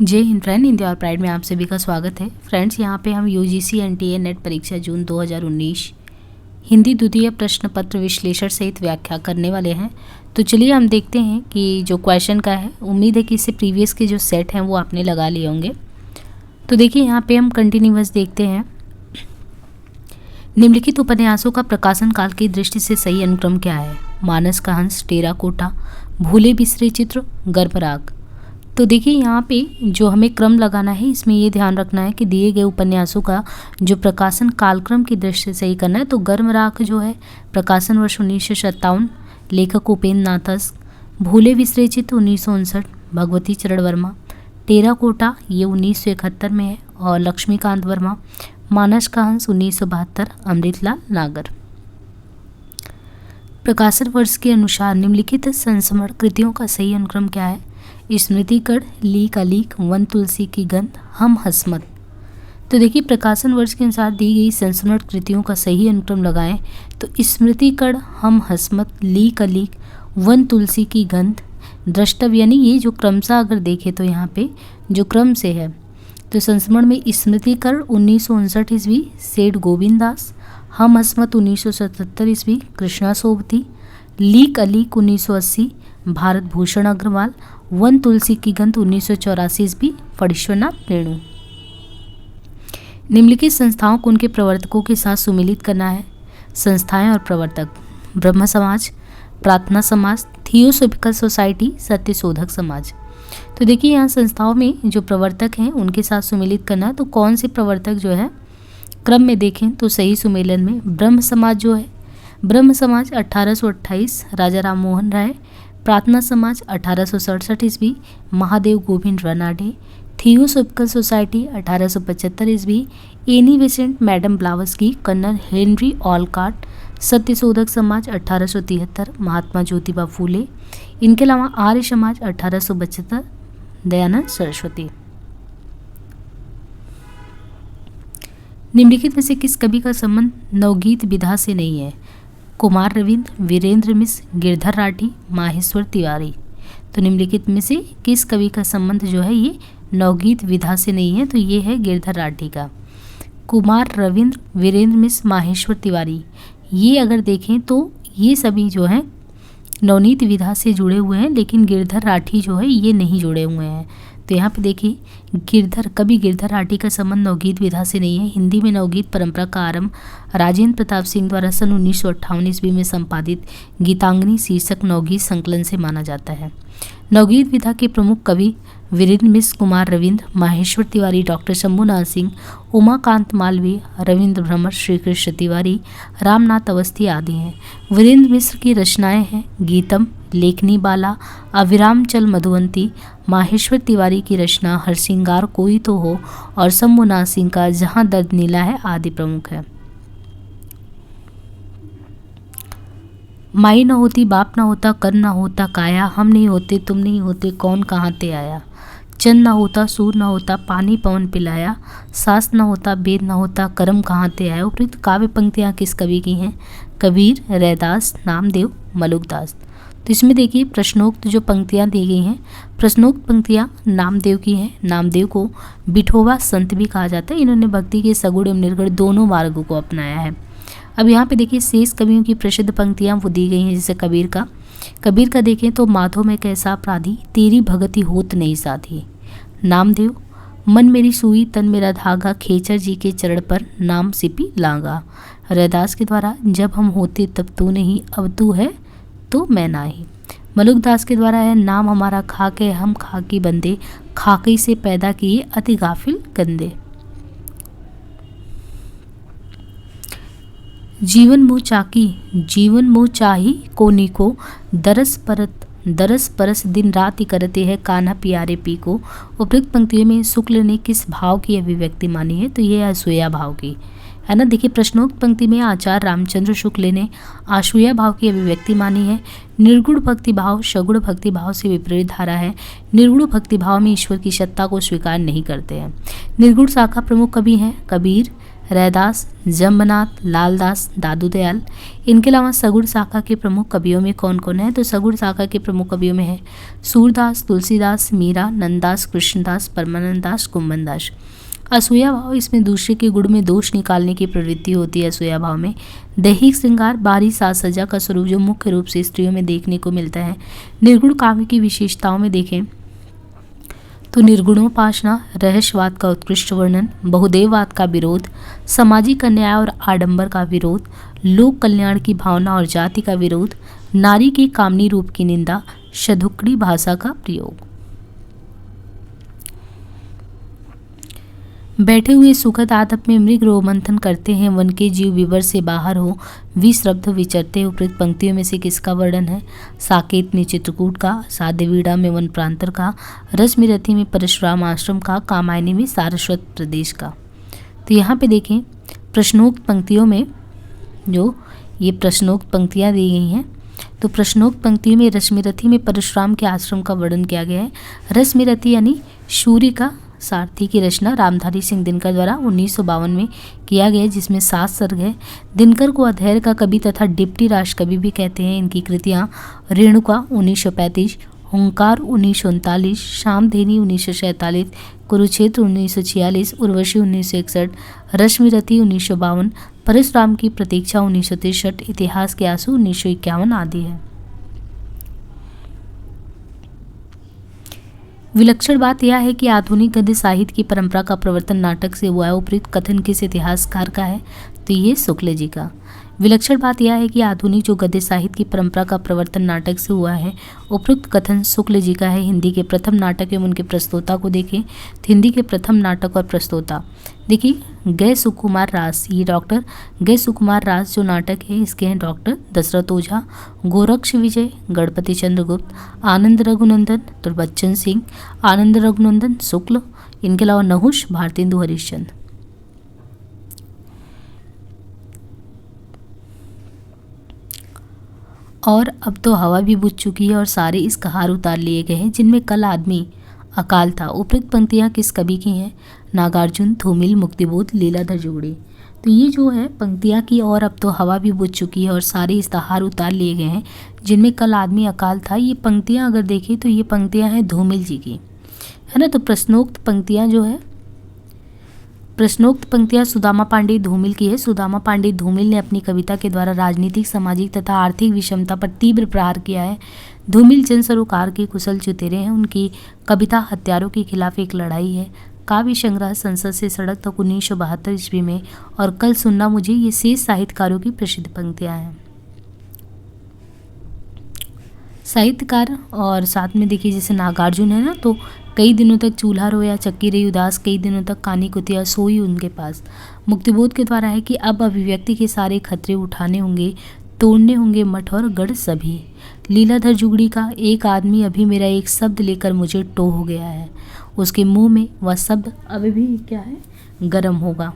जय हिंद फ्रेंड, हिंदी और प्राइड में आप सभी का स्वागत है। फ्रेंड्स, यहाँ पे हम यूजीसी एनटीए नेट परीक्षा जून 2019 हिंदी द्वितीय प्रश्न पत्र विश्लेषण सहित व्याख्या करने वाले हैं। तो चलिए हम देखते हैं कि जो क्वेश्चन का है, उम्मीद है कि इससे प्रीवियस के जो सेट हैं वो आपने लगा लिए होंगे। तो देखिए यहाँ पे हम कंटिन्यूअस देखते हैं। निम्नलिखित उपन्यासों का प्रकाशन काल की दृष्टि से सही अनुक्रम क्या है? मानस का हंस, टेराकोटा, भूले बिसरे चित्र, गर्भराग। तो देखिए यहाँ पे जो हमें क्रम लगाना है, इसमें ये ध्यान रखना है कि दिए गए उपन्यासों का जो प्रकाशन कालक्रम की दृष्टि से सही करना है। तो गर्भराग जो है प्रकाशन वर्ष 1957, लेखक उपेंद्र नाथ, भूले बिसरे चित्र 1959, भगवती चरण वर्मा, टेराकोटा ये 1971 में है और लक्ष्मीकांत वर्मा, मानस का हंस 1972, अमृतलाल नागर। प्रकाशन वर्ष के अनुसार निम्नलिखित संस्मरण कृतियों का सही अनुक्रम क्या है? स्मृतिकण, लीक अलीक, वन तुलसी की गंध, हम हसमत। तो देखिए प्रकाशन वर्ष के अनुसार दी गई संस्मरण कृतियों का सही अनुक्रम लगाएं। तो स्मृतिकण, हम हसमत, लीक अलीक, वन तुलसी की गंध, द्रष्टव्य, यानी ये जो क्रमशः अगर देखें तो यहाँ पे जो क्रम से है, तो संस्मरण में स्मृतिकरण 1959 ईस्वी सेठ गोविंद दास, हम हसमत 1977 ईस्वी कृष्णा सोबती, लीक अलीक 1980 भारत भूषण अग्रवाल, वन तुलसी की गंध 1984 ईस्वी फणीश्वरनाथ रेणु। निम्नलिखित संस्थाओं को उनके प्रवर्तकों के साथ सुमिलित करना है। संस्थाएं और प्रवर्तक: ब्रह्म समाज, प्रार्थना समाज, थियोसॉफिकल सोसाइटी, सत्यशोधक समाज। तो देखिए यहाँ संस्थाओं में जो प्रवर्तक हैं उनके साथ सुमिलित करना है। तो कौन से प्रवर्तक जो है क्रम में देखें तो सही सुमेलन में ब्रह्म समाज जो है, ब्रह्म समाज 1828 राजा राम मोहन राय, प्रार्थना समाज 1867 ईस्वी महादेव गोविंद रनाडे, थियोसॉफिकल सोसाइटी 1875 ईस्वी Annie Besant madam Blavatsky, colonel Henry Olcott, Satyashodhak Samaj 1873 Mahatma Jyotiba Phule. इनके अलावा आर्य समाज 1872 दयानंद सरस्वती। निम्नलिखित में से किस कवि का संबंध नवगीत विधा से नहीं है? कुमार रविंद्र, वीरेंद्र मिश्र, गिरधर राठी, माहेश्वर तिवारी। तो निम्नलिखित में से किस कवि का संबंध जो है ये नवगीत विधा से नहीं है? तो ये है गिरधर राठी का। कुमार रविंद्र, वीरेंद्र मिश्र, माहेश्वर तिवारी, ये अगर देखें तो ये सभी जो हैं नवनीत विधा से जुड़े हुए हैं, लेकिन गिरधर राठी जो है ये नहीं जुड़े हुए हैं। तो यहाँ पे देखिए कवि गिरधर राठी का संबंध नवगीत विधा से नहीं है। हिंदी में नवगीत परंपरा का आरंभ राजेंद्र प्रताप सिंह द्वारा सन 1958 ईस्वी में संपादित गीतांगनी शीर्षक नवगीत संकलन से माना जाता है। नवगीत विधा के प्रमुख कवि वीरेंद्र मिश्र, कुमार रविंद्र, माहेश्वर तिवारी, डॉक्टर शंभुनाथ सिंह, उमाकांत मालवीय, रविंद्र भ्रमर, श्री कृष्ण तिवारी, रामनाथ अवस्थी आदि हैं। वीरेंद्र मिश्र की रचनाएं हैं गीतम, लेखनी बाला, अविराम चल मधुवंती। माहेश्वर तिवारी की रचना हर सिंगार कोई तो हो और शंभुनाथ सिंह का जहां दर्द नीला है आदि प्रमुख है। माई न होती, बाप न होता, कर्म न होता काया, हम नहीं होते, तुम नहीं होते, कौन कहाँ ते आया। चंद न होता, सूर न होता, पानी पवन पिलाया, सास न होता, वेद न होता, कर्म कहाँ ते आया। उपयुक्त काव्य पंक्तियाँ किस कवि की हैं? कबीर, रैदास, नामदेव, मलुकदास। तो इसमें देखिए प्रश्नोक्त जो पंक्तियाँ दी गई हैं, प्रश्नोक्त पंक्तियाँ नामदेव की हैं। नामदेव को विठोबा संत भी कहा जाता है। इन्होंने भक्ति के सगुण एवं निर्गुण दोनों मार्गों को अपनाया है। अब यहाँ पे देखिए शेष कवियों की प्रसिद्ध पंक्तियाँ वो दी गई हैं। जैसे कबीर का देखें तो माधो में कैसा अपराधी, तेरी भगति होत नहीं साधी। नामदेव, मन मेरी सुई तन मेरा धागा, खेचर जी के चरण पर नाम सिपी लागा। रैदास के द्वारा जब हम होते तब तू नहीं, अब तू है तो मैं नाही। मलुकदास के द्वारा है नाम हमारा खाके, हम खाकी बंदे, खाकी से पैदा किए अति गाफिल गंदे। जीवन मोह चाही कोनी को, दरस परस दिन रात ही करते हैं कान्हा प्यारे पी को। उपयुक्त पंक्तियों में शुक्ल ने किस भाव की अभिव्यक्ति मानी है? तो ये असूया भाव की है ना। देखिए प्रश्नोक्त पंक्ति में आचार्य रामचंद्र शुक्ल ने आशूया भाव की अभिव्यक्ति मानी है। निर्गुण भक्ति भाव सगुण भक्ति भाव से विपरीत धारा है। निर्गुण भक्ति भाव में ईश्वर की सत्ता को स्वीकार नहीं करते हैं। निर्गुण शाखा प्रमुख कवि हैं कबीर, रैदास, जम्बनाथ, लालदास, दादू दयाल। इनके अलावा सगुड़ शाखा के प्रमुख कवियों में कौन कौन है? तो सगुड़ शाखा के प्रमुख कवियों में है सूरदास, तुलसीदास, मीरा, नंददास, कृष्णदास, परमानंद दास, कुंभन दास। असूया भाव, इसमें दूसरे के गुण में दोष निकालने की प्रवृत्ति होती है। असूया भाव में दैहिक श्रृंगार, बाहरी साज सज्जा का स्वरूप जो मुख्य रूप से स्त्रियों में देखने को मिलता है। निर्गुण काव्य की विशेषताओं में देखें तो निर्गुणोपासना, रहस्यवाद का उत्कृष्ट वर्णन, बहुदेववाद का विरोध, सामाजिक अन्याय और आडंबर का विरोध, लोक कल्याण की भावना और जाति का विरोध, नारी के कामनी रूप की निंदा, शतुक्कड़ी भाषा का प्रयोग। बैठे हुए सुखद आतप में मृग रोमंथन करते हैं, वन के जीव विवर से बाहर हो, विश्रब्ध विचरते। उपयुक्त पंक्तियों में से किसका वर्णन है? साकेत में चित्रकूट का, साध्यवीड़ा में वन प्रांतर का, रश्मिरथी में परशुराम आश्रम का, कामायनी में सारस्वत प्रदेश का। तो यहाँ पे देखें प्रश्नोक्त पंक्तियों में जो ये प्रश्नोक्त पंक्तियाँ दी गई हैं, तो प्रश्नोक्त पंक्तियों में रश्मिरथी में परशुराम के आश्रम का वर्णन किया गया है। रश्मिरथी यानी सूर्य का सारथी की रचना रामधारी सिंह दिनकर द्वारा 1952 में किया गया, जिसमें 7 सर्ग है। दिनकर को अधैर्य का कवि तथा डिप्टी राष्ट्रकवि भी कहते हैं। इनकी कृतियाँ रेणुका 1935, हुंकार 1939, शामधेनी 1947, कुरुक्षेत्र 1946, उर्वशी 1961, रश्मिरथी 1952, परशुराम की प्रतीक्षा 1963, इतिहास के आंसू 1951 आदि है। विलक्षण बात यह है कि आधुनिक गद्य साहित्य की परंपरा का प्रवर्तन नाटक से हुआ है। उपयुक्त कथन किस इतिहासकार का है? तो ये शुक्ल जी का। विलक्षण बात यह है कि आधुनिक जो गद्य साहित्य की परंपरा का प्रवर्तन नाटक से हुआ है, उपयुक्त कथन शुक्ल जी का है। हिंदी के प्रथम नाटक एवं उनके प्रस्तोता को देखें तो हिंदी के प्रथम नाटक और प्रस्तोता देखिए गए सुकुमार रास, ये डॉक्टर गए सुकुमार रास जो नाटक है इसके हैं डॉक्टर दशरथ ओझा, गोरक्ष विजय, गणपति चंद्रगुप्त, आनंद रघुनंदन, तुर्बच्चन सिंह, आनंद रघुनंदन शुक्ल। इनके अलावा नहुष भारतेंदु हरिश्चंद्र। और अब तो हवा भी बुझ चुकी है और सारे इस कहार उतार लिए गए हैं जिनमें कल आदमी अकाल था। उपयुक्त पंक्तियाँ किस कवि की हैं? नागार्जुन, धूमिल, मुक्तिबोध, लीलाधर जुगड़ी। तो ये जो है पंक्तियाँ की और अब तो हवा भी बुझ चुकी है और सारे इस्ताहार उतार लिए गए हैं जिनमें कल आदमी अकाल था। ये पंक्तियाँ अगर देखें तो ये पंक्तियाँ हैं धूमिल जी की, है ना। तो प्रश्नोक्त पंक्तियाँ जो है प्रश्नोक्त पंक्तियाँ सुदामा पांडे धूमिल की है। सुदामा पांडे धूमिल ने अपनी कविता के द्वारा राजनीतिक, सामाजिक तथा आर्थिक विषमता पर तीव्र प्रहार किया है। धूमिल जन सरोकार के कुशल चुतेरे हैं। उनकी कविता हत्यारों के खिलाफ एक लड़ाई है। काव्य संग्रह संसद से सड़क तक 1972 ईस्वी में और कल सुनना मुझे, ये शेष साहित्यकारों की प्रसिद्ध पंक्तियाँ हैं। साहित्यकार और साथ में देखिए जैसे नागार्जुन है ना, तो कई दिनों तक चूल्हा रोया, चक्की रही उदास, कई दिनों तक कानी कुतिया सोई उनके पास। मुक्तिबोध के द्वारा है कि अब अभिव्यक्ति के सारे खतरे उठाने होंगे, तोड़ने होंगे मठ और गढ़ सभी। लीलाधर जुगड़ी का एक आदमी अभी मेरा एक शब्द लेकर मुझे टो हो गया है, उसके मुंह में वह शब्द अभी भी क्या है? गर्म होगा।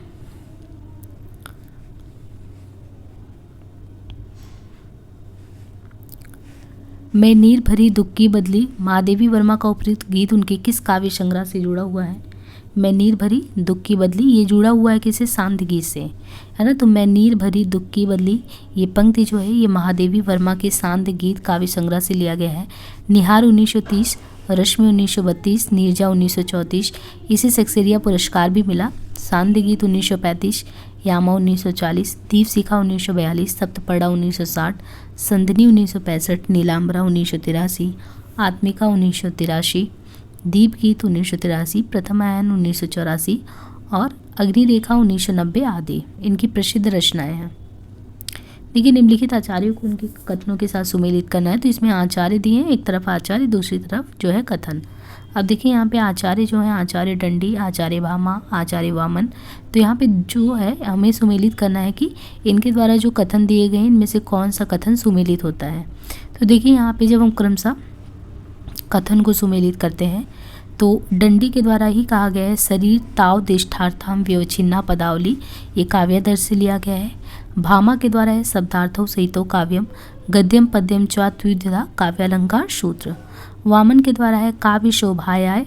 मैं नीर भरी दुख की बदली, महादेवी वर्मा का उपयुक्त गीत उनके किस काव्य संग्रह से जुड़ा हुआ है? मैं नीर भरी दुख की बदली, ये जुड़ा हुआ है किसे? सांध्य गीत से, है ना। तो मैं नीर भरी दुख की बदली, ये पंक्ति जो है ये महादेवी वर्मा के सांध्य गीत काव्य संग्रह से लिया गया है। निहार 1930, रश्मि 1932, नीरजा 1934, इसे सक्सेरिया पुरस्कार भी मिला। सांध्य गीत 1935, यामा 1940, दीप शिखा 1942, सप्तपर्णा 1960, संदनी 1965, नीलांबरा 1983, आत्मिका 1983, दीप गीत 1983, प्रथमायन 1984 और अग्निरेखा 1990 आदि इनकी प्रसिद्ध रचनाएं हैं। देखिए निम्नलिखित आचार्यों को उनके कथनों के साथ सुमेलित करना है। तो इसमें आचार्य दिए हैं, एक तरफ आचार्य, दूसरी तरफ जो है कथन। अब देखिए यहाँ पे आचार्य जो है आचार्य दंडी, आचार्य भामा, आचार्य वामन। तो यहाँ पे जो है हमें सुमेलित करना है कि इनके द्वारा जो कथन दिए गए इनमें से कौन सा कथन सुमेलित होता है। तो देखिए यहाँ पे जब हम क्रमशः कथन को सुमेलित करते हैं तो दंडी के द्वारा ही कहा गया है शरीर ताव दिष्ठार्थम व्यवच्छिन्ना पदावली, ये काव्यादर्श से लिया गया है। भामा के द्वारा है शब्दार्थो सहितो काव्यम गद्यम पद्यम च द्विधा काव्यालंकार सूत्र। वामन के द्वारा है काव्य शोभायाय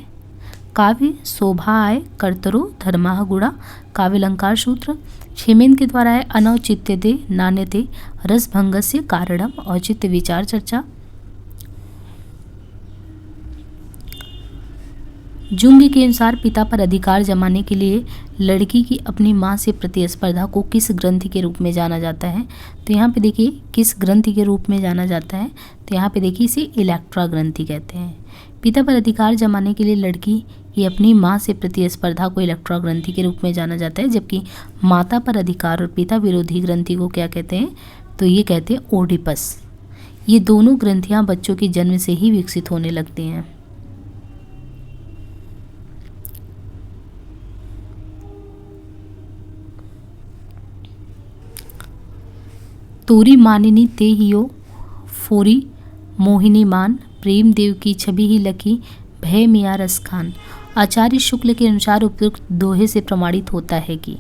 काव्य शोभा आय कर्तरो धर्माः गुणा, काव्य अलंकार सूत्र। क्षेमेंद्र के द्वारा है अनौचित्यते नान्यते रसभंगस्य कारणम, औचित्य विचार चर्चा। जुंग के अनुसार पिता पर अधिकार जमाने के लिए लड़की की अपनी मां से प्रतिस्पर्धा को किस ग्रंथि के रूप में जाना जाता है? तो यहाँ पे देखिए किस ग्रंथि के रूप में जाना जाता है, तो यहाँ पे देखिए इसे इलेक्ट्रा ग्रंथि कहते हैं। पिता पर अधिकार जमाने के लिए लड़की की अपनी मां से प्रतिस्पर्धा को इलेक्ट्रा ग्रंथि के रूप में जाना जाता है, जबकि माता पर अधिकार और पिता विरोधी ग्रंथि को क्या कहते हैं? तो ये कहते हैं ओडिपस। ये दोनों ग्रंथियाँ बच्चों के जन्म से ही विकसित होने लगती हैं। तोरी मानिनी ते हियो फोरी मोहिनी मान, प्रेम देव की छवि ही लकी भय मिया रस खान। आचार्य शुक्ल के अनुसार उपयुक्त दोहे से प्रमाणित होता है कि,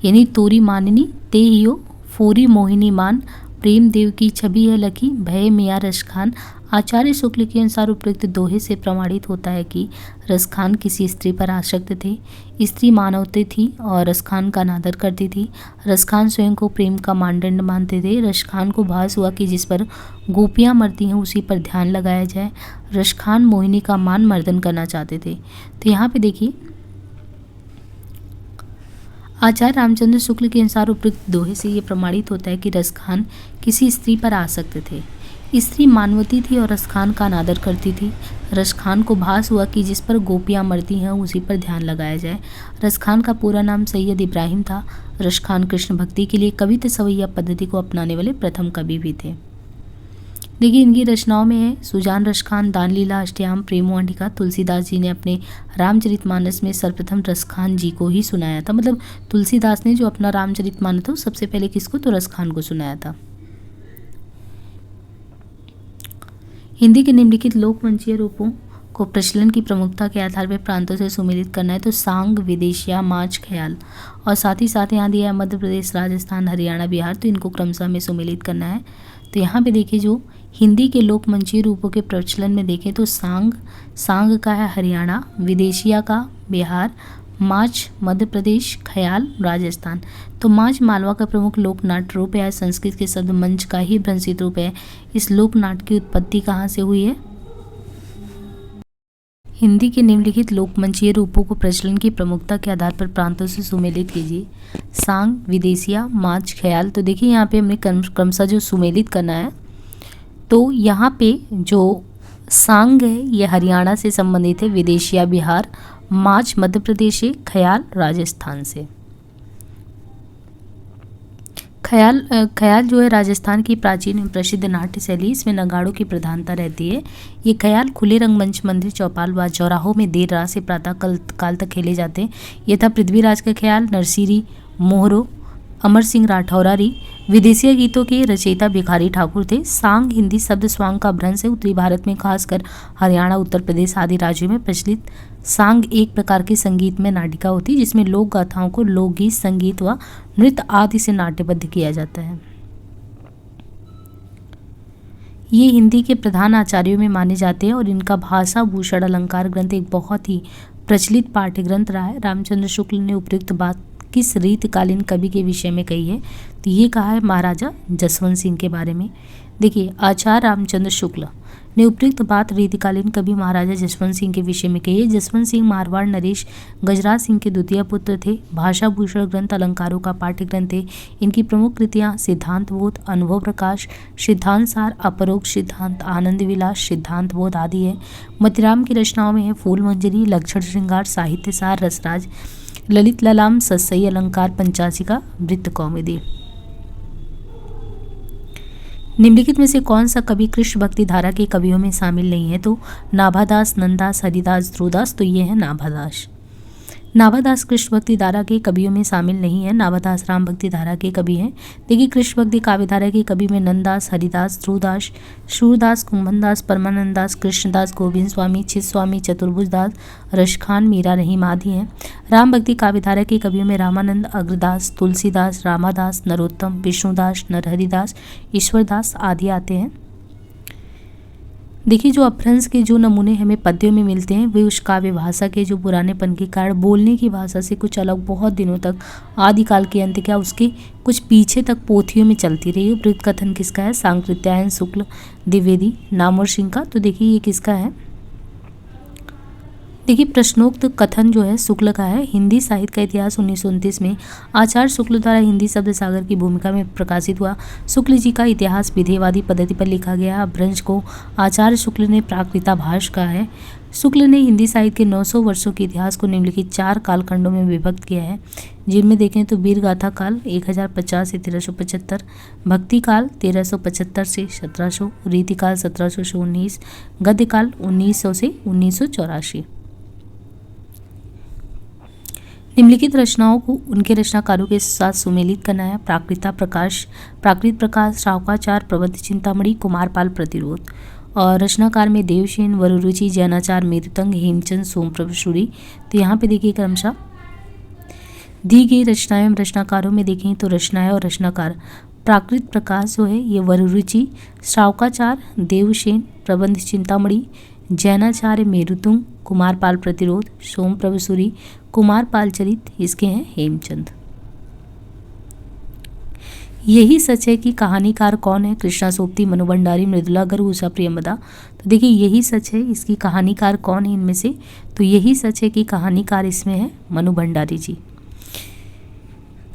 यानी तोरी मानिनी ते हियो फोरी मोहिनी मान, प्रेम देव की छवि है लकी भय मिया रस खान। आचार्य शुक्ल के अनुसार उपयुक्त दोहे से प्रमाणित होता है कि रस खान किसी स्त्री पर आसक्त थे। स्त्री मानवती थी और रस खान का अनादर करती थी। रस खान स्वयं को प्रेम का मानदंड मानते थे। रस खान को भास हुआ कि जिस पर गोपियां मरती हैं उसी पर ध्यान लगाया जाए। रस खान मोहिनी का मान मर्दन करना चाहते थे। तो यहाँ पे देखिए आचार्य रामचंद्र शुक्ल के अनुसार उपयुक्त दोहे से ये प्रमाणित होता है कि रस खान किसी स्त्री पर आसक्त थे। स्त्री मानवती थी और रस खान का अनादर करती थी। रस खान को भास हुआ कि जिस पर गोपियां मरती हैं उसी पर ध्यान लगाया जाए। रस खान का पूरा नाम सैयद इब्राहिम था। रस खान कृष्ण भक्ति के लिए कविता सवैया पद्धति को अपनाने वाले प्रथम कवि भी थे। देखिए इनकी रचनाओं में है सुजान रस खान, दान लीला, अष्टयाम, प्रेमोअंटिका। तुलसीदास जी ने अपने रामचरितमानस में सर्वप्रथम रस खान जी को ही सुनाया था। मतलब तुलसीदास ने जो अपना रामचरितमानस था सबसे पहले किसको? तो रस खान को सुनाया था। हिंदी के निम्नलिखित लोकमंचीय रूपों को प्रचलन की प्रमुखता के आधार पर प्रांतों से सुमेलित करना है। तो सांग, विदेशिया, माच, ख्याल, और साथ ही साथ यहाँ दिया है मध्य प्रदेश, राजस्थान, हरियाणा, बिहार। तो इनको क्रमशः में सुमेलित करना है। तो यहाँ पे देखिए जो हिंदी के लोकमंचीय रूपों के प्रचलन में देखें तो सांग का है हरियाणा, विदेशिया का बिहार, माच मध्य प्रदेश, ख्याल राजस्थान। तो माच मालवा का प्रमुख लोक नाट्य रूप है। संस्कृत के शब्द मंच का ही भ्रंशित रूप है। इस लोक नाट्य की उत्पत्ति कहाँ से हुई है? हिंदी के निम्नलिखित लोकमंचीय रूपों को प्रचलन की प्रमुखता के आधार पर प्रांतों से सुमेलित कीजिए। सांग, विदेशिया, माच, ख्याल। तो देखिए यहाँ पे हमें क्रमशः जो सुमेलित करना है, तो यहाँ पे जो सांग है ये हरियाणा से संबंधित है, विदेशिया बिहार, माच मध्य प्रदेश से, ख्याल राजस्थान से। ख्याल जो है राजस्थान की प्राचीन प्रसिद्ध नाट्य शैली, इसमें नगाड़ों की प्रधानता रहती है। ये ख्याल खुले रंगमंच, मंदिर, चौपाल व चौराहों में देर रात से प्रातः काल तक खेले जाते हैं। ये था पृथ्वीराज का ख्याल, नरसिरी मोहरो, अमर सिंह राठौरारी। विदेशीय गीतों के रचयिता भिखारी ठाकुर थे। सांग हिंदी शब्द स्वांग का भ्रंश है। उत्तरी भारत में खासकर हरियाणा, उत्तर प्रदेश आदि राज्यों में प्रचलित सांग एक प्रकार की संगीत में नाटिका होती है जिसमें लोक गाथाओं को लोकगीत, संगीत व नृत्य आदि से नाट्यबद्ध किया जाता है। ये हिंदी के प्रधान आचार्यों में माने जाते हैं और इनका भाषा भूषण अलंकार ग्रंथ एक बहुत ही प्रचलित पाठ्य ग्रंथ रहा है। रामचंद्र शुक्ल ने उपयुक्त बात किस रीतकालीन कवि के विषय में कही है? तो ये कहा है महाराजा जसवंत सिंह के बारे में। देखिए आचार्य रामचंद्र शुक्ल ने उपयुक्त बात रीतिकालीन कवि महाराजा जसवंत सिंह के विषय में कही है। जसवंत सिंह मारवाड़ नरेश गजराज सिंह के द्वितीय पुत्र थे। भाषा भूषण ग्रंथ अलंकारों का पाठ्य ग्रंथ है। इनकी प्रमुख कृतियाँ सिद्धांत बोध, अनुभव प्रकाश, सिद्धांत सार, अपरोक्ष सिद्धांत, आनंद विलास, सिद्धांत बोध आदि है। मतिराम की रचनाओं में है फूल मंजरी, लक्षण श्रृंगार, साहित्य सार, रसराज, ललित ललाम, सत्सई अलंकार, पंचाशिका, वृत्त कौमुदी। निम्नलिखित में से कौन सा कवि कृष्ण भक्ति धारा के कवियों में शामिल नहीं है? तो नाभादास, नंददास, हरिदास, ध्रुवदास। तो ये है नाभादास। नाभादास कृष्ण भक्ति धारा के कवियों में शामिल नहीं है। नाभादास राम भक्ति धारा के कवि हैं। देखिए कृष्ण भक्ति काव्य धारा के कवि में नंददास, हरिदास, ध्रुवदास, सूरदास, कुंभनदास, परमानंददास, कृष्णदास, गोविंद स्वामी, चित स्वामी, चतुर्भुजदास, रसखान, मीरा रहीम आदि हैं। राम भक्ति काव्य धारा के कवियों में रामानंद, अग्रदास, तुलसीदास, रामादास, नरोत्तम, विष्णुदास, नरहरिदास, ईश्वरदास आदि आते हैं। देखिए जो अपभ्रंश के जो नमूने हमें पद्यों में मिलते हैं वे उस काव्य भाषा के जो पुरानेपन के कारण बोलने की भाषा से कुछ अलग बहुत दिनों तक आदिकाल के अंत क्या उसके कुछ पीछे तक पोथियों में चलती रही। उपयुक्त कथन किसका है? सांकृत्यायन शुक्ल द्विवेदी नामवर सिंह का। तो देखिए ये किसका है? देखिए प्रश्नोक्त कथन जो है शुक्ल का है। हिंदी साहित्य का इतिहास 1929 में आचार्य शुक्ल द्वारा हिंदी शब्द सागर की भूमिका में प्रकाशित हुआ। शुक्ल जी का इतिहास विधेयवादी पद्धति पर लिखा गया। अपभ्रंश को आचार्य शुक्ल ने प्राकृताभास कहा है। शुक्ल ने हिंदी साहित्य के 900 वर्षों के इतिहास को निम्नलिखित 4 कालखंडों में विभक्त किया है, जिनमें देखें तो वीर गाथा काल 1050 से 1375, भक्ति काल 1375 से 1700, रीतिकाल 1700 से 19, गद्य काल 1900 से 1984। निम्नलिखित रचनाओं को उनके रचनाकारों के साथ सुमेलित करना है। प्राकृत प्रकाश, शावकाचार, प्रबंध चिंतामणि, कुमारपाल प्रतिरोध। और रचनाकार में देवसेन, वरुरुचि, जैनाचार, मेरुतंग, हेमचंद, सोमप्रभ सूरी। तो यहाँ पे देखिए क्रमशः दी गई रचनाएं रचनाकारों में देखें तो रचनाएं और रचनाकार प्राकृत प्रकाश जो है ये वरुरुचि, शावकाचार देवसेन, प्रबंध चिंतामणि, जैनाचार्य मेरुतुंग, कुमारपाल प्रतिरोध, सोमप्रभ सूरी, कुमारपाल चरित इसके हैं हेमचंद। यही सच है कि कहानीकार कौन है? कृष्णा सोबती, मनु भंडारी, मृदुला गर्ग, उषा प्रियंवदा। तो देखिए यही सच है, इसकी कहानीकार कौन है इनमें से? तो यही सच है कि कहानीकार इसमें है मनु भंडारी जी।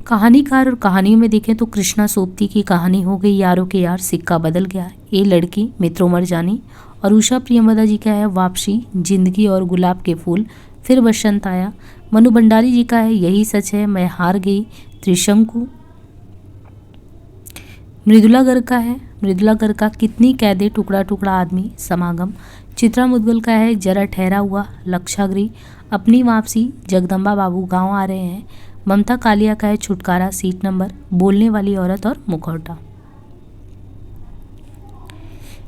कहानीकार और कहानियों में देखें तो कृष्णा सोबती की कहानी हो गई यारों के यार, सिक्का बदल गया, ए लड़की, मित्रों मर जानी। और उषा प्रियंवदा जी का है वापसी, जिंदगी और गुलाब के फूल, फिर बसंत आया। मनु भंडारी जी का है यही सच है, मैं हार गई, त्रिशंकु। मृदुला गर्ग का है, मृदुला गर्ग का कितनी कैदे, टुकड़ा टुकड़ा आदमी, समागम। चित्रा मुद्गल का है जरा ठहरा हुआ, लक्षागृह, अपनी वापसी, जगदम्बा बाबू गांव आ रहे हैं। ममता कालिया का है छुटकारा, सीट नंबर, बोलने वाली औरत और मुखौटा।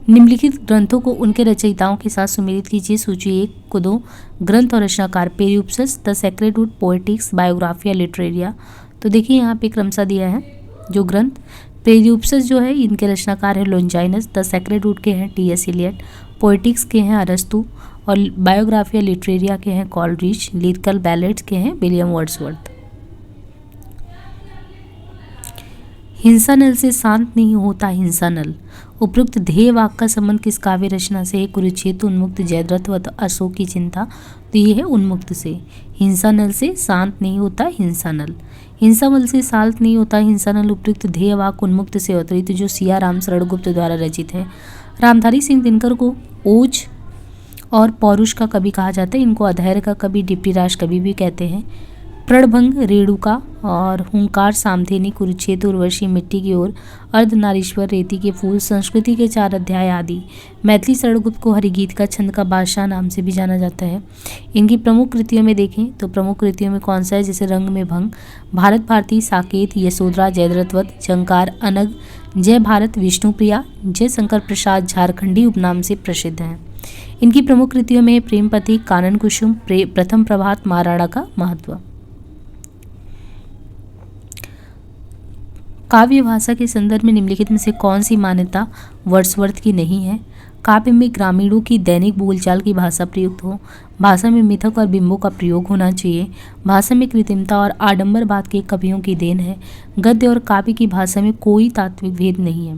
निम्नलिखित ग्रंथों को उनके रचयिताओं के साथ सुमेलित कीजिए। सूची 1 को 2 ग्रंथ और रचनाकार Periplus, the sacred would, poetics, Biographia Literaria. तो देखिए यहाँ पे क्रमशः दिया है जो ग्रंथ। पेरिप्लस जो है इनके रचनाकार है लॉन्जाइनस, द सेक्रेड वुड के हैं टी.एस. एलियट, पोएटिक्स के हैं अरस्तु और बायोग्राफिया लिटरेरिया के हैं कॉलरिज, लिरिकल बैलेट्स के हैं विलियम वर्ड्सवर्थ। हिंसा नल से शांत नहीं होता हिंसा नल। उपयुक्त ध्येय वाक्य का संबंध किस काव्य रचना से है? कुरुक्षेत्र, उन्मुक्त, जयद्रथ व अशोक की चिंता। तो ये है उन्मुक्त से। हिंसा नल से शांत नहीं होता हिंसा नल, हिंसा नल से शांत नहीं होता हिंसा नल। उपयुक्त ध्येय वाक्य उन्मुक्त से अतिरिक्त जो सिया राम शरण गुप्त द्वारा रचित है। रामधारी सिंह दिनकर को ओज और पौरुष का कवि कहा जाता है। इनको अधैर्य का कवि, डिप्टीराज कवि भी कहते हैं। प्रणभंग, रेणुका और हुंकार, सामधेनी, कुरुक्षेत्र, उर्वशी, मिट्टी की ओर, अर्धनारीश्वर, रेती के फूल, संस्कृति के 4 अध्याय आदि। मैथिली शरणगुप्त को हरिगीत का छंद का बादशाह नाम से भी जाना जाता है। इनकी प्रमुख कृतियों में देखें तो प्रमुख कृतियों में कौन सा है? जैसे रंग में भंग, भारत भारती, साकेत, यशोधरा, जयद्रथवत, झंकार, अनग, जय भारत, विष्णुप्रिया, जय शंकर प्रसाद झारखंडी उपनाम से प्रसिद्ध हैं। इनकी प्रमुख कृतियों में प्रेमपति, कानन कुसुम, प्रथम प्रभात, महाराणा का महत्व। काव्य भाषा के संदर्भ में निम्नलिखित में से कौन सी मान्यता वर्ड्सवर्थ की नहीं है? काव्य में ग्रामीणों की दैनिक बोलचाल की भाषा प्रयुक्त हो, भाषा में मिथक और बिंबों का प्रयोग होना चाहिए, भाषा में कृत्रिमता और आडंबरवाद के कवियों की देन है, गद्य और काव्य की भाषा में कोई तात्विक भेद नहीं है।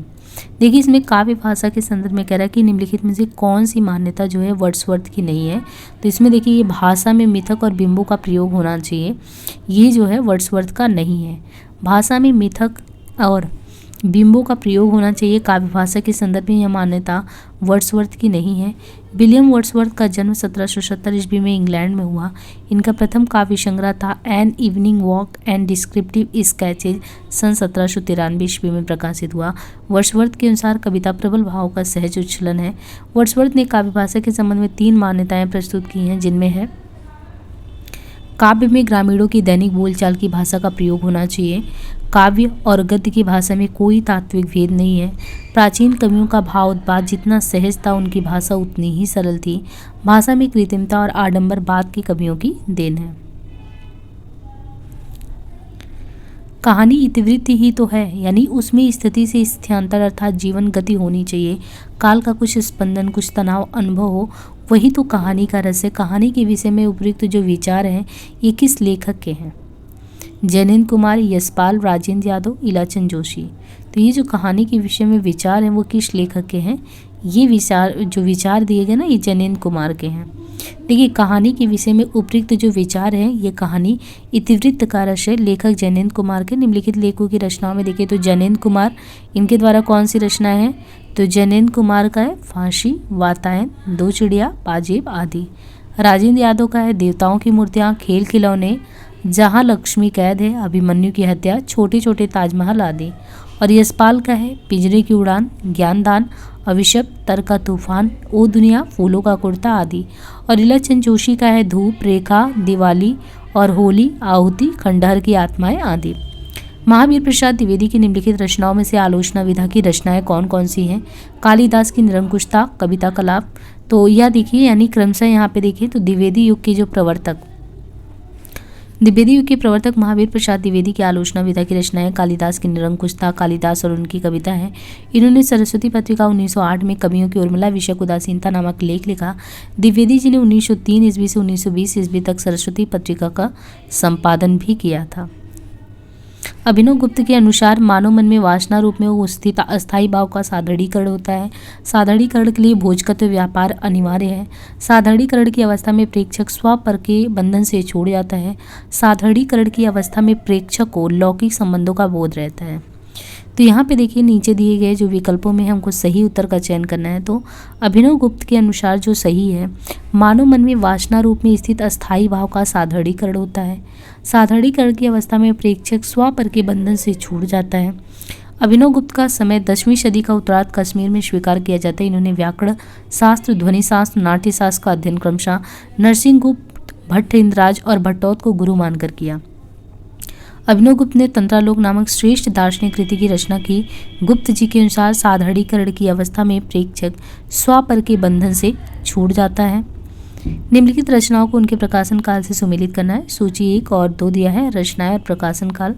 देखिए इसमें काव्य भाषा के संदर्भ में कह रहा है कि निम्नलिखित में से कौन सी मान्यता जो है वर्ड्सवर्थ की नहीं है। तो इसमें देखिए ये भाषा में मिथक और बिंबों का प्रयोग होना चाहिए, ये जो है वर्ड्सवर्थ का नहीं है। भाषा में मिथक और बिंबों का प्रयोग होना चाहिए, काव्य भाषा के संदर्भ में यह मान्यता वर्ड्सवर्थ की नहीं है। विलियम वर्ड्सवर्थ का जन्म 1770 ईस्वी में इंग्लैंड में हुआ। इनका प्रथम काव्य संग्रह था an evening walk and descriptive sketches, सन 1793 ईस्वी में प्रकाशित हुआ। वर्ड्सवर्थ के अनुसार कविता प्रबल भाव का सहज उच्छलन है। वर्ड्सवर्थ ने काव्य भाषा के संबंध में 3 मान्यताएं प्रस्तुत की हैं, जिनमें है काव्य में ग्रामीणों की दैनिक बोलचाल की भाषा का प्रयोग होना चाहिए, काव्य और गद्य की भाषा में कोई तात्विक भेद नहीं है, प्राचीन कवियों का भाव उत्पाद जितना सहज था उनकी भाषा उतनी ही सरल थी, भाषा में कृत्रिमता और आडंबरवाद के कवियों की देन है। कहानी इतिवृत्त ही तो है, यानी उसमें स्थिति से स्थानांतर अर्थात जीवन गति होनी चाहिए, काल का कुछ स्पंदन, कुछ तनाव अनुभव हो, वही तो कहानी का रस है। कहानी के विषय में उपयुक्त जो विचार हैं ये किस लेखक के हैं? जैनेन्द्र कुमार, यशपाल, राजेंद्र यादव, इलाचंद जोशी। तो ये जो कहानी के विषय में विचार हैं वो किस लेखक के हैं? ये विचार दिए गए ना, ये जैनेन्द्र कुमार के हैं। देखिए, कहानी के विषय में उपयुक्त जो विचार है, ये कहानी इतिवृत्त का रस है, लेखक जैनेन्द्र कुमार के। निम्नलिखित लेखकों की रचनाओं में देखिए तो जैनेन्द्र कुमार, इनके द्वारा कौन सी रचनाएं हैं? तो जैनेन्द्र कुमार का है फांसी, वातायन, दो चिड़िया, पाजेब आदि। राजेंद्र यादव का है देवताओं की मूर्तियाँ, खेल खिलौने, जहाँ लक्ष्मी कैद है, अभिमन्यु की हत्या, छोटे छोटे ताजमहल आदि। और यशपाल का है पिंजरे की उड़ान, ज्ञानदान, अभिशप, तर का तूफान, ओ दुनिया, फूलों का कुर्ता आदि। और इलाचंद जोशी का है धूप, रेखा, दिवाली और होली, आहुति, खंडहर की आत्माएं आदि। महावीर प्रसाद द्विवेदी की निम्नलिखित रचनाओं में से आलोचना विधा की रचनाएं कौन कौन सी हैं? कालिदास की निरंकुशता, कविता कलाप। तो यह देखिए, यानी क्रमशः यहाँ पे देखिए तो द्विवेदी युग के जो प्रवर्तक महावीर प्रसाद द्विवेदी की आलोचना विधा की रचनाएं कालिदास की निरंकुशता, कालिदास और उनकी कविता है। इन्होंने सरस्वती पत्रिका 1908 में कवियों की उर्मिला विषयक उदासीनता नामक लेख लिखा। द्विवेदी जी ने 1903 ईस्वी से 1920 ईस्वी तक सरस्वती पत्रिका का संपादन भी किया था। अभिनव गुप्त के अनुसार मानव मन में वासना रूप में वो स्थित अस्थायी भाव का साधारणीकरण होता है। साधारणीकरण के लिए भोजकत्व व्यापार अनिवार्य है। साधारणीकरण की अवस्था में प्रेक्षक स्वपर के बंधन से छोड़ जाता है। साधारणीकरण की अवस्था में प्रेक्षक को लौकिक संबंधों का बोध रहता है। तो यहाँ पे देखिए, नीचे दिए गए जो विकल्पों में हमको सही उत्तर का चयन करना है। तो अभिनव गुप्त के अनुसार जो सही है, मानव मन में वासना रूप में स्थित अस्थायी भाव का साधारणीकरण होता है। साधारणीकरण की अवस्था में प्रेक्षक स्वपर के बंधन से छूट जाता है। अभिनव गुप्त का समय 10वीं सदी का उत्तरार्ध कश्मीर में स्वीकार किया जाता है। इन्होंने व्याकरण शास्त्र, ध्वनि शास्त्र, नाट्य शास्त्र का अध्ययन क्रमशः नरसिंह गुप्त, भट्ट इंद्राज और भट्टोत को गुरु मानकर किया। अभिनव गुप्त ने तंत्रालोक नामक श्रेष्ठ दार्शनिक कृति की रचना की। गुप्त जी के अनुसार साधारणीकरण की अवस्था में प्रेक्षक स्वपर के बंधन से छूट जाता है। निम्नलिखित रचनाओं को उनके प्रकाशन काल से सुमेलित करना है। सूची 1 और 2 दिया है, रचनाएं और प्रकाशन काल।